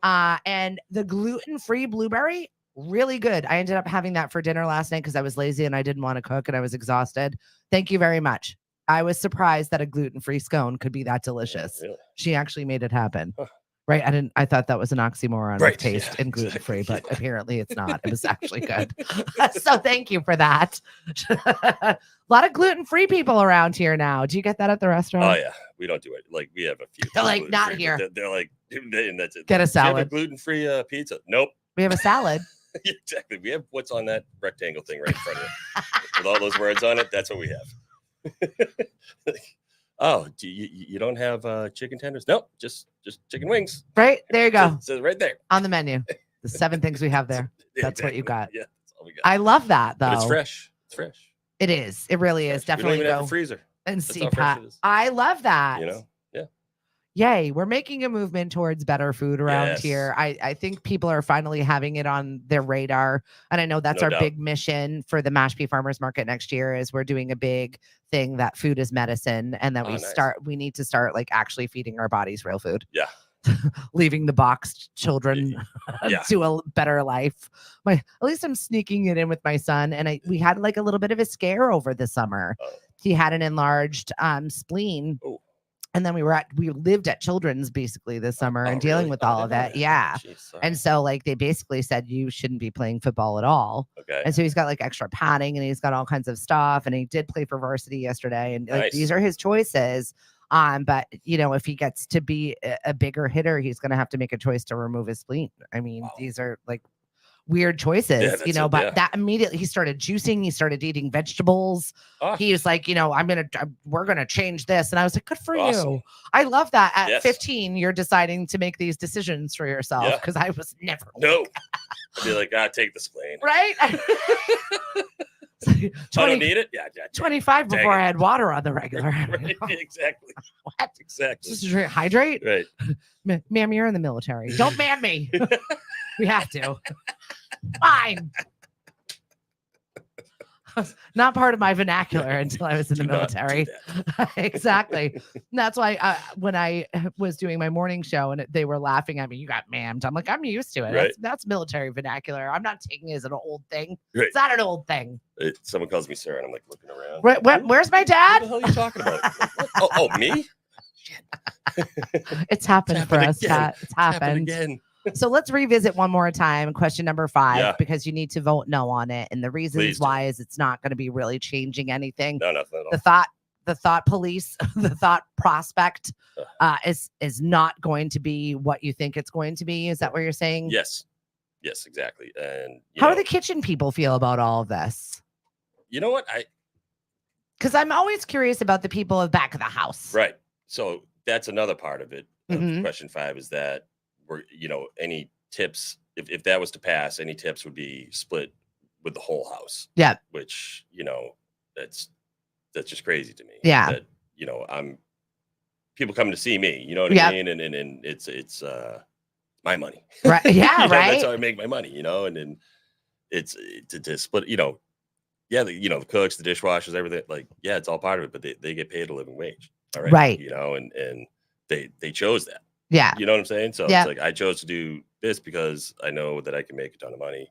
And the gluten-free blueberry, really good. I ended up having that for dinner last night because I was lazy and I didn't want to cook and I was exhausted. Thank you very much. I was surprised that a gluten-free scone could be that delicious. Really? She actually made it happen. Huh. Right. I thought that was an oxymoron Right, with taste yeah, and gluten-free, exactly. but apparently it's not. It was actually good. So thank you for that. A lot of gluten-free people around here now. Do you get that at the restaurant? Oh yeah, we don't do it. Like we have a few. They're like, not gluten-free, here. but they're like, and that's it. Get a Do you have a salad. gluten-free pizza? Nope. We have a salad. Exactly. We have what's on that rectangle thing right in front of you with all those words on it. That's what we have. Oh, do you don't have chicken tenders? Nope, just chicken wings. Right? There you go. So right there On the menu. The 7 things we have there. That's what you got. Yeah, that's all we got. I love that though. But it's fresh. It's fresh. It is. It really is. We don't Definitely even have go a freezer. and That's see how fresh Pat. it is. I love that. Yeah. Yay, we're making a movement towards better food around Yes. here. I think people are finally having it on their radar. And I know that's No our doubt. big mission for the Mashpee Farmers Market next year is we're doing a big thing that food is medicine and that Oh, nice. we need to start like actually feeding our bodies real food. Yeah. Leaving the boxed children Yeah. to a better life. At least I'm sneaking it in with my son. And we had like a little bit of a scare over the summer. Oh. He had an enlarged spleen. Oh. And then we lived at Children's basically this summer and dealing really? with Oh, I all of didn't know that. that. Yeah. Jeez, sorry. And so like they basically said you shouldn't be playing football at all. Okay. And so he's got like extra padding and he's got all kinds of stuff. And he did play for varsity yesterday. And like Nice. these are his choices. But you know, if he gets to be a bigger hitter, he's gonna have to make a choice to remove his spleen. I mean, Wow. these are like weird choices, Yeah, you know, that's but yeah. that immediately he started juicing, he started eating vegetables. Oh, He was like, you know, we're going to change this. And I was like, good for Awesome. you. I love that at Yes. 15, you're deciding to make these decisions for yourself. Yeah. Cause I was never, no. I'd be like, take the spleen. right? I 20, don't need it. Yeah. 25 Dang before it. I had water on the regular. Right. Exactly. What? Exactly. Just to drink, hydrate? Right. Ma'am, you're in the military. Don't man me. We have to. Fine. Not part of my vernacular until I was in the Do not do military. that. Exactly. And that's why when I was doing my morning show and they were laughing at me, you got mammed. I'm like, I'm used to it. Right. That's military vernacular. I'm not taking it as an old thing. Right. It's not an old thing. Someone calls me sir, and I'm like looking around. Where's my What the dad? hell are you talking about? oh, me? It's happened for happened us, again. Pat. It's happened. Again. So let's revisit one more time. Question number 5, Yeah. because you need to vote no on it. And the reasons Please do. why is it's not going to be really changing anything. No, nothing at all. The thought police, the thought prospect is not going to be what you think it's going to be. Is that what you're saying? Yes, exactly. And How do the kitchen people feel about all of this? You know what? Because I'm always curious about the people at the back of the house. Right. So that's another part of it. Of Mhm. Question 5 is that any tips, if that was to pass, any tips would be split with the whole house. Yeah. Which, that's just crazy to me. Yeah. That, people come to see me, you know what Yeah. I mean? And it's my money. Right. Yeah. That's Right. how I make my money, and then it's to split, the cooks, the dishwashers, everything, it's all part of it, but they get paid a living wage. All right. Right. And they chose that. Yeah. You know what I'm saying? So Yeah. it's like I chose to do this because I know that I can make a ton of money.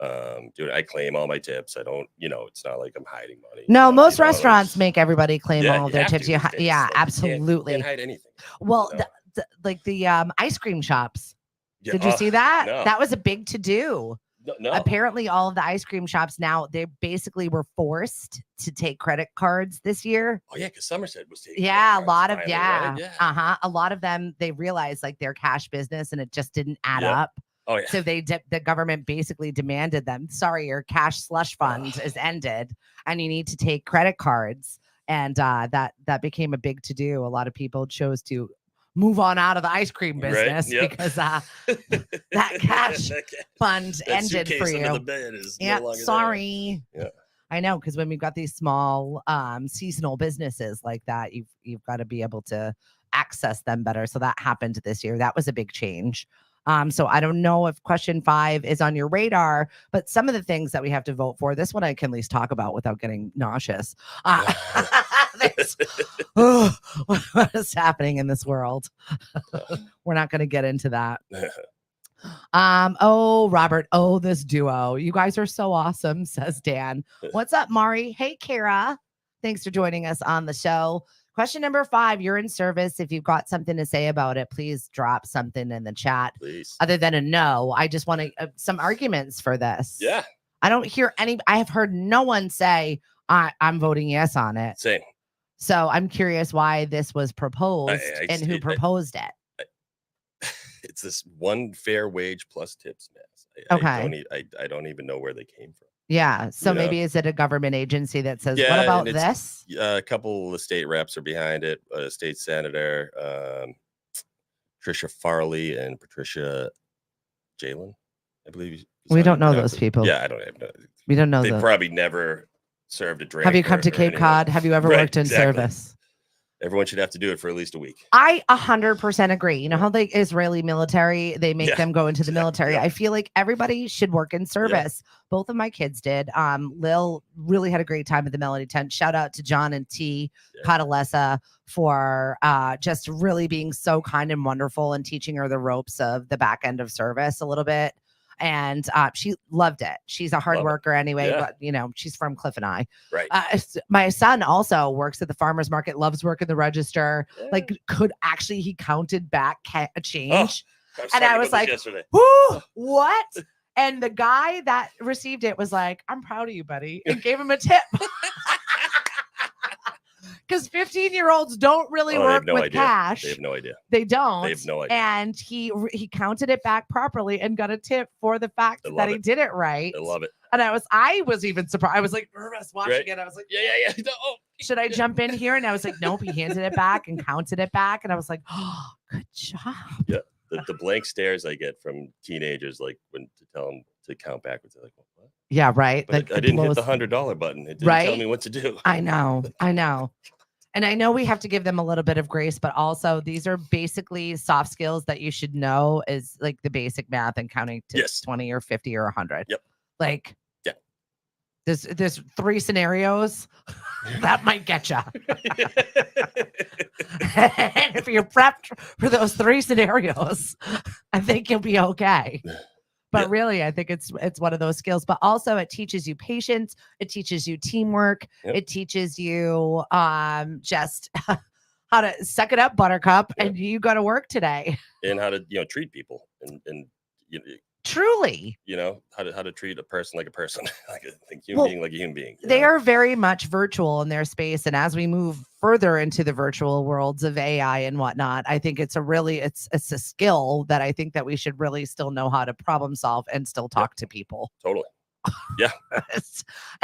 I claim all my tips. I don't, it's not like I'm hiding money. No, most restaurants make everybody claim all of their have tips. to Yeah, these days. yeah, Like, you absolutely. can't hide anything. Well, you know? the ice cream shops. Yeah, Did you see that? no. That was a big to do. No. Apparently, all of the ice cream shops now, they basically were forced to take credit cards this year. Oh yeah, because Somerset was taking. Yeah, a credit lot cards of finally, yeah. right? Yeah. A lot of them, they realized like their cash business and it just didn't add Yep. up. Oh yeah. So the government basically demanded them, sorry, your cash slush fund is ended and you need to take credit cards. And that became a big to do. A lot of people chose to move on out of the ice cream Right, business yep. because that cash fund That ended for suitcase under you. the bed is no Yeah, longer there. sorry. Yeah. I know, because when we've got these small seasonal businesses like that, you've got to be able to access them better. So that happened this year. That was a big change. So I don't know if question 5 is on your radar, but some of the things that we have to vote for, this one I can at least talk about without getting nauseous. What is happening in this world? We're not going to get into that. Oh, Robert. Oh, this duo. You guys are so awesome, says Dan. What's up, Mari? Hey, Kara. Thanks for joining us on the show. Question number 5. You're in service. If you've got something to say about it, please drop something in the chat. Please. Other than a no, I just want some arguments for this. Yeah. I don't hear I have heard no one say, I'm voting yes on it. Same. So I'm curious why this was proposed and who proposed it. It's this one fair wage plus tips mess. I don't even know where they came from. Yeah. So maybe is it a government agency that says, Yeah, what about this? A couple of the state reps are behind it. State Senator Tricia Farley and Patricia Jalen, I believe. We don't know those people. Yeah, I don't have no. We don't know. They probably never served a drink. Have you come to Cape Cod? Have you ever worked in service? Everyone should have to do it for at least a week. I 100% agree. You know how the Israeli military, they make them go into the military. I feel like everybody should work in service. Both of my kids did. Lil really had a great time at the Melody Tent. Shout out to John and T. Catalesa for just really being so kind and wonderful and teaching her the ropes of the back end of service a little bit. And she loved it. She's a hard worker anyway, but she's from Cliff and I. Right. My son also works at the farmer's market, loves working the register. Like he counted back a change. And I was like, whoo, what? And the guy that received it was like, I'm proud of you, buddy, and gave him a tip. Because 15-year-olds don't really work with cash. They have no idea. They don't. They have no idea. And he counted it back properly and got a tip for the fact that he did it right. I love it. And I was even surprised. I was like nervous watching it. I was like, yeah. No. Should I jump in here? And I was like, nope. He handed it back and counted it back. And I was like, oh, good job. Yeah. The blank stares I get from teenagers, like when to tell them to count backwards, they're like, what? Yeah, right. But I didn't hit the $100 button. It didn't tell me what to do. I know. And I know we have to give them a little bit of grace, but also these are basically soft skills that you should know is like the basic math and counting to 20 or 50 or 100. Yep. Like, there's 3 scenarios that might get you. And if you're prepped for those 3 scenarios, I think you'll be okay. But really, I think it's one of those skills. But also, it teaches you patience. It teaches you teamwork. It teaches you just how to suck it up, Buttercup, and you got to work today. And how to treat people and truly, how to treat a person like a person, like a human being like a human being. They are very much virtual in their space, and as we move further into the virtual worlds of AI and whatnot, I think it's a skill that I think that we should really still know how to problem solve and still talk to people. Totally. Yeah.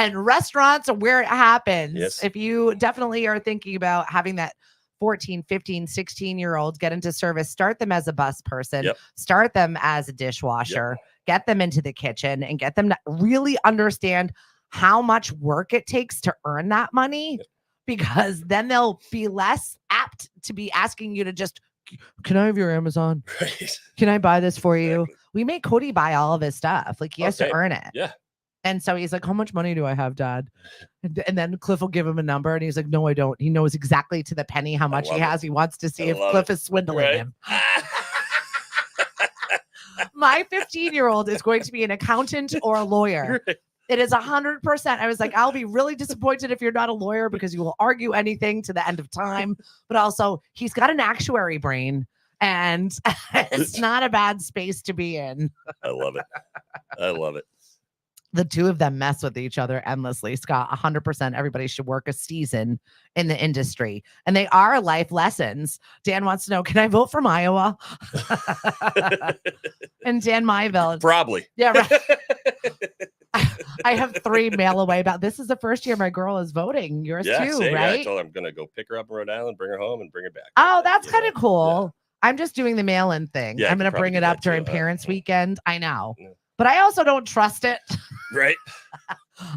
And restaurants are where it happens. Yes. If you definitely are thinking about having that 14, 15, 16-year-olds get into service, start them as a bus person, start them as a dishwasher, get them into the kitchen and get them to really understand how much work it takes to earn that money, because then they'll be less apt to be asking you to just, can I have your Amazon? Right. Can I buy this for you? We make Cody buy all of his stuff. Like he has to earn it. Yeah. And so he's like, how much money do I have, Dad? And then Cliff will give him a number. And he's like, no, I don't. He knows exactly to the penny how much he has. He wants to see if Cliff is swindling him. My 15-year-old is going to be an accountant or a lawyer. It is 100%. I was like, I'll be really disappointed if you're not a lawyer because you will argue anything to the end of time. But also, he's got an actuary brain. And it's not a bad space to be in. I love it. I love it. The two of them mess with each other endlessly. Scott, 100%. Everybody should work a season in the industry. And they are life lessons. Dan wants to know, can I vote from Iowa? And Dan Myville. Probably. Yeah, right. I have 3 mail away about this. Is the first year my girl is voting. Yours too, right? Yeah, I told her I'm going to go pick her up in Rhode Island, bring her home, and bring her back. Oh, that's kind of cool. Yeah. I'm just doing the mail-in thing. Yeah, I'm going to bring it up during Parents' Weekend. I know. Yeah. But I also don't trust it. Right.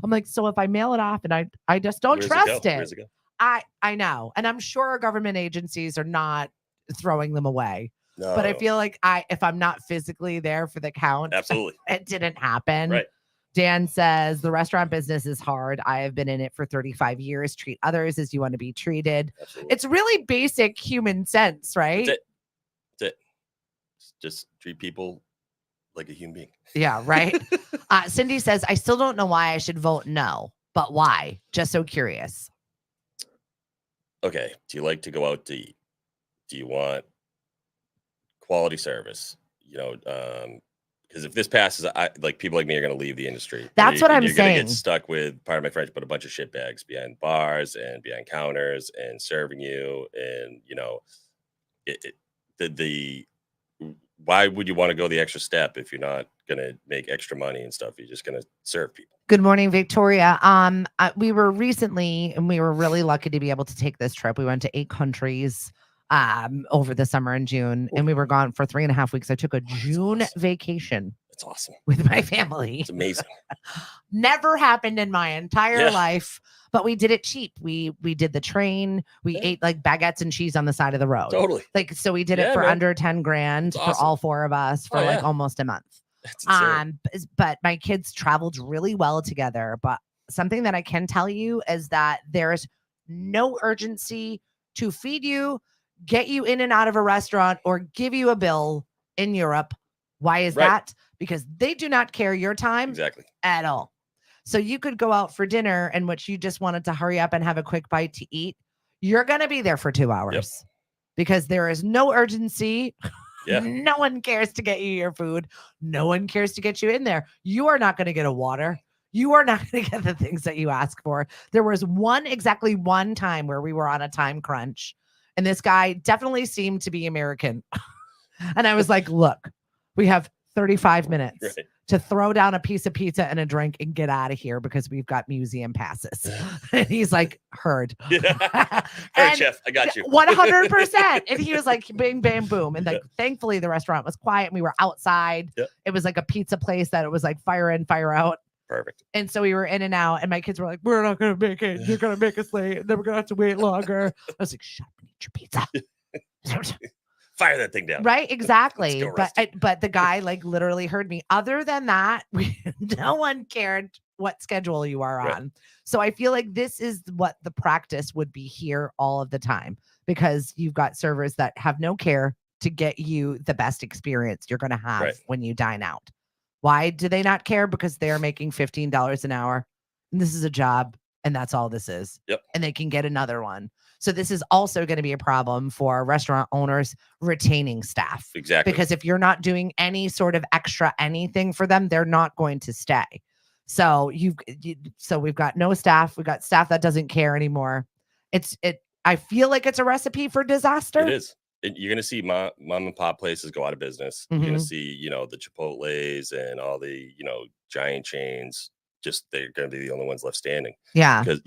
I'm like, so if I mail it off and I just don't trust it. Where's it go? I know. And I'm sure government agencies are not throwing them away. No. But I feel like if I'm not physically there for the count, absolutely, it didn't happen. Right. Dan says the restaurant business is hard. I have been in it for 35 years. Treat others as you want to be treated. Absolutely. It's really basic human sense, right? That's it. That's it. Just treat people like a human being. Yeah, right. Cindy says, I still don't know why I should vote no, but why? Just so curious. Okay. Do you like to go out to eat? Do you want quality service? Because if this passes, like people like me are going to leave the industry. That's what I'm You're going to saying. get stuck with, pardon my French, but a bunch of shit bags behind bars and behind counters and serving you. And why would you want to go the extra step if you're not going to make extra money and stuff? You're just going to serve people. Good morning, Victoria. We were recently, and we were really lucky to be able to take this trip. We went to 8 countries over the summer in June, and we were gone for 3.5 weeks. I took a June vacation. That's awesome. With my family. It's amazing. Never happened in my entire life, but we did it cheap. We did the train. We ate like baguettes and cheese on the side of the road. Totally. Like, so we did it for under 10 grand for all 4 of us for like almost a month. That's insane. But my kids traveled really well together. But something that I can tell you is that there's no urgency to feed you, get you in and out of a restaurant, or give you a bill in Europe. Why is that? Because they do not care your time at all. So you could go out for dinner in which you just wanted to hurry up and have a quick bite to eat. You're going to be there for 2 hours because there is no urgency. No one cares to get you your food. No one cares to get you in there. You are not going to get a water. You are not going to get the things that you ask for. There was exactly one time where we were on a time crunch, and this guy definitely seemed to be American. And I was like, look, we have 35 minutes to throw down a piece of pizza and a drink and get out of here because we've got museum passes. And he's like, heard. Heard, chef. I got you. 100%. And he was like, bing, bam, boom. And like, thankfully the restaurant was quiet and we were outside. It was like a pizza place that it was like fire in, fire out. Perfect. And so we were in and out, and my kids were like, we're not going to make it. You're going to make us late. And then we're going to have to wait longer. I was like, shut up and eat your pizza. Fire that thing down. Right, exactly. But the guy like literally heard me. Other than that, no one cared what schedule you are on. So I feel like this is what the practice would be here all of the time, because you've got servers that have no care to get you the best experience you're going to have when you dine out. Why do they not care? Because they're making $15 an hour. And this is a job, and that's all this is. And they can get another one. So this is also going to be a problem for restaurant owners retaining staff. Exactly. Because if you're not doing any sort of extra anything for them, they're not going to stay. So so we've got no staff. We've got staff that doesn't care anymore. I feel like it's a recipe for disaster. It is. You're going to see mom and pop places go out of business. You're going to see, the Chipotles and all the, giant chains. Just they're going to be the only ones left standing. Yeah. Because,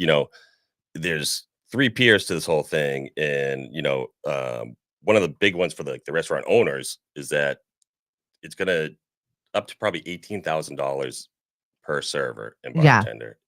there's 3 peers to this whole thing. And, one of the big ones for the restaurant owners is that it's going to up to probably $18,000 per server and bartender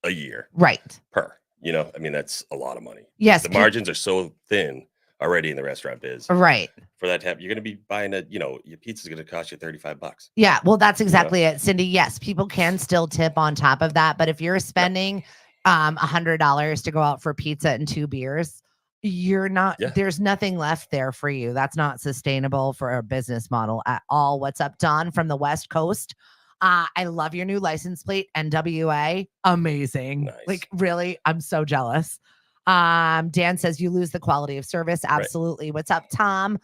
a year. Right. Per. That's a lot of money. Yes. The margins are so thin already in the restaurant biz. Right. For that to happen, you're going to be buying your pizza's going to cost you $35. Yeah. Well, that's exactly it, Cindy. Yes. People can still tip on top of that. But if you're spending $100 to go out for pizza and 2 beers, you're not, there's nothing left there for you. That's not sustainable for a business model at all. What's up, Don from the West Coast? I love your new license plate, NWA. Amazing. Nice. Like, really, I'm so jealous. Dan says you lose the quality of service. Absolutely. What's up, Tom?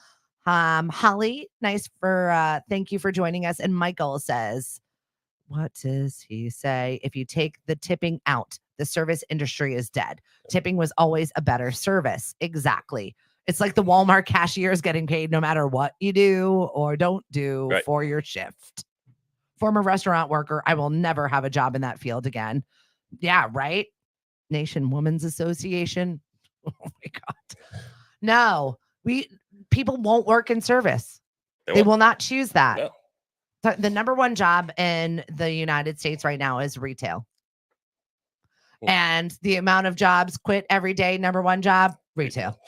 Holly, nice for thank you for joining us. And Michael says, what does he say? If you take the tipping out, the service industry is dead. Tipping was always a better service. Exactly. It's like the Walmart cashiers getting paid no matter what you do or don't do for your shift. Former restaurant worker, I will never have a job in that field again. Yeah, right? Nation Women's Association. Oh my God. No, people won't work in service. They will not choose that. No. The number one job in the United States right now is retail. And the amount of jobs quit every day, number one job, retail.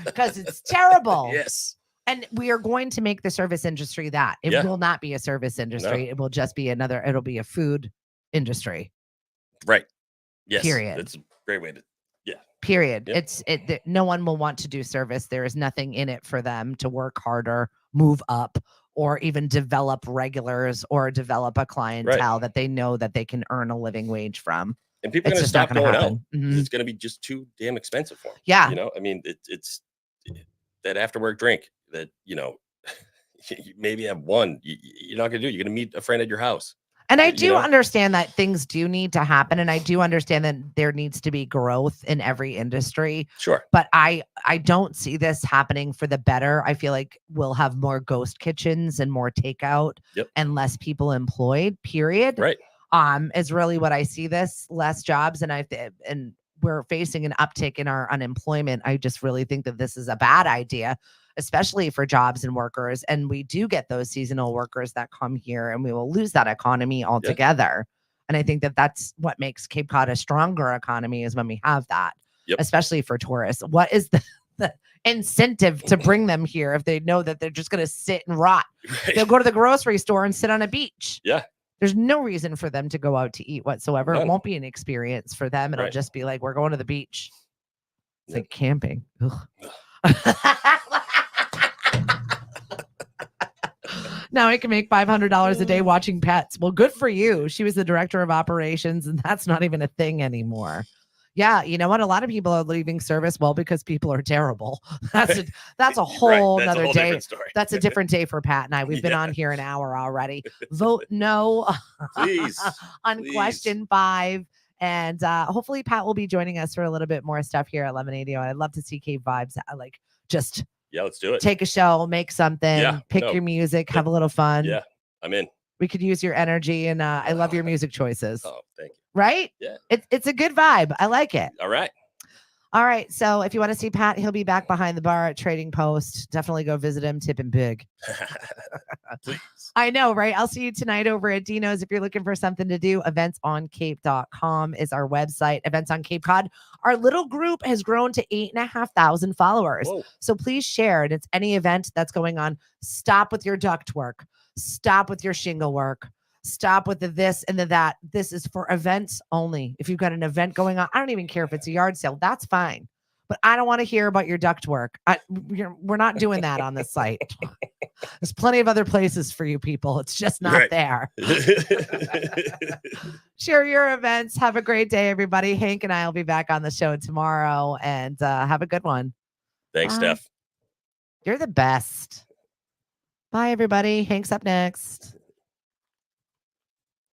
Because it's terrible. Yes. And we are going to make the service industry that. It Yeah. will not be a service industry. It will just be it'll be a food industry. Right. Yes. Period. That's a great way to. Period. Yep. No one will want to do service. There is nothing in it for them to work harder, move up, or even develop regulars or develop a clientele that they know that they can earn a living wage from. And people are going to stop going out. It's going to be just too damn expensive for them. Yeah. You know, I mean, it's that after work drink that, you maybe have one. You're not going to do. You're going to meet a friend at your house. And I do understand that things do need to happen. And I do understand that there needs to be growth in every industry. Sure. But I don't see this happening for the better. I feel like we'll have more ghost kitchens and more takeout and less people employed, period. Right. Is really what I see this, less jobs. And we're facing an uptick in our unemployment. I just really think that this is a bad idea, especially for jobs and workers. And we do get those seasonal workers that come here, and we will lose that economy altogether. And I think that that's what makes Cape Cod a stronger economy, is when we have that, especially for tourists. What is the incentive to bring them here if they know that they're just going to sit and rot? Right. They'll go to the grocery store and sit on a beach. Yeah. There's no reason for them to go out to eat whatsoever. None. It won't be an experience for them. It'll just be like, we're going to the beach. It's like camping. Now I can make $500 a day watching pets. Well, good for you. She was the director of operations, and that's not even a thing anymore. Yeah, you know what? A lot of people are leaving service, because people are terrible. That's a whole nother day. That's a different day for Pat and I. We've been on here an hour already. Vote no please, on question 5. And hopefully Pat will be joining us for a little bit more stuff here at 1180. I'd love to see Cape Vibes. Let's do it. Take a show, make something, pick your music, have a little fun. Yeah, I'm in. We could use your energy, and I love your music choices. Oh, thank you. Right? Yeah. It's a good vibe. I like it. All right. All right. So if you want to see Pat, he'll be back behind the bar at Trading Post. Definitely go visit him. Tip him big. Please. I know, right? I'll see you tonight over at Dino's. If you're looking for something to do, eventsoncape.com is our website. Events on Cape Cod. Our little group has grown to 8,500 followers. Whoa. So please share it. It's any event that's going on. Stop with your duct work. Stop with your shingle work. Stop with the this and the that. This is for events only. If you've got an event going on, I don't even care if it's a yard sale. That's fine. But I don't want to hear about your duct work. We're not doing that on this site. There's plenty of other places for you people. It's just not there. Share your events. Have a great day, everybody. Hank and I will be back on the show tomorrow. And have a good one. Thanks, Steph. You're the best. Bye, everybody. Hank's up next.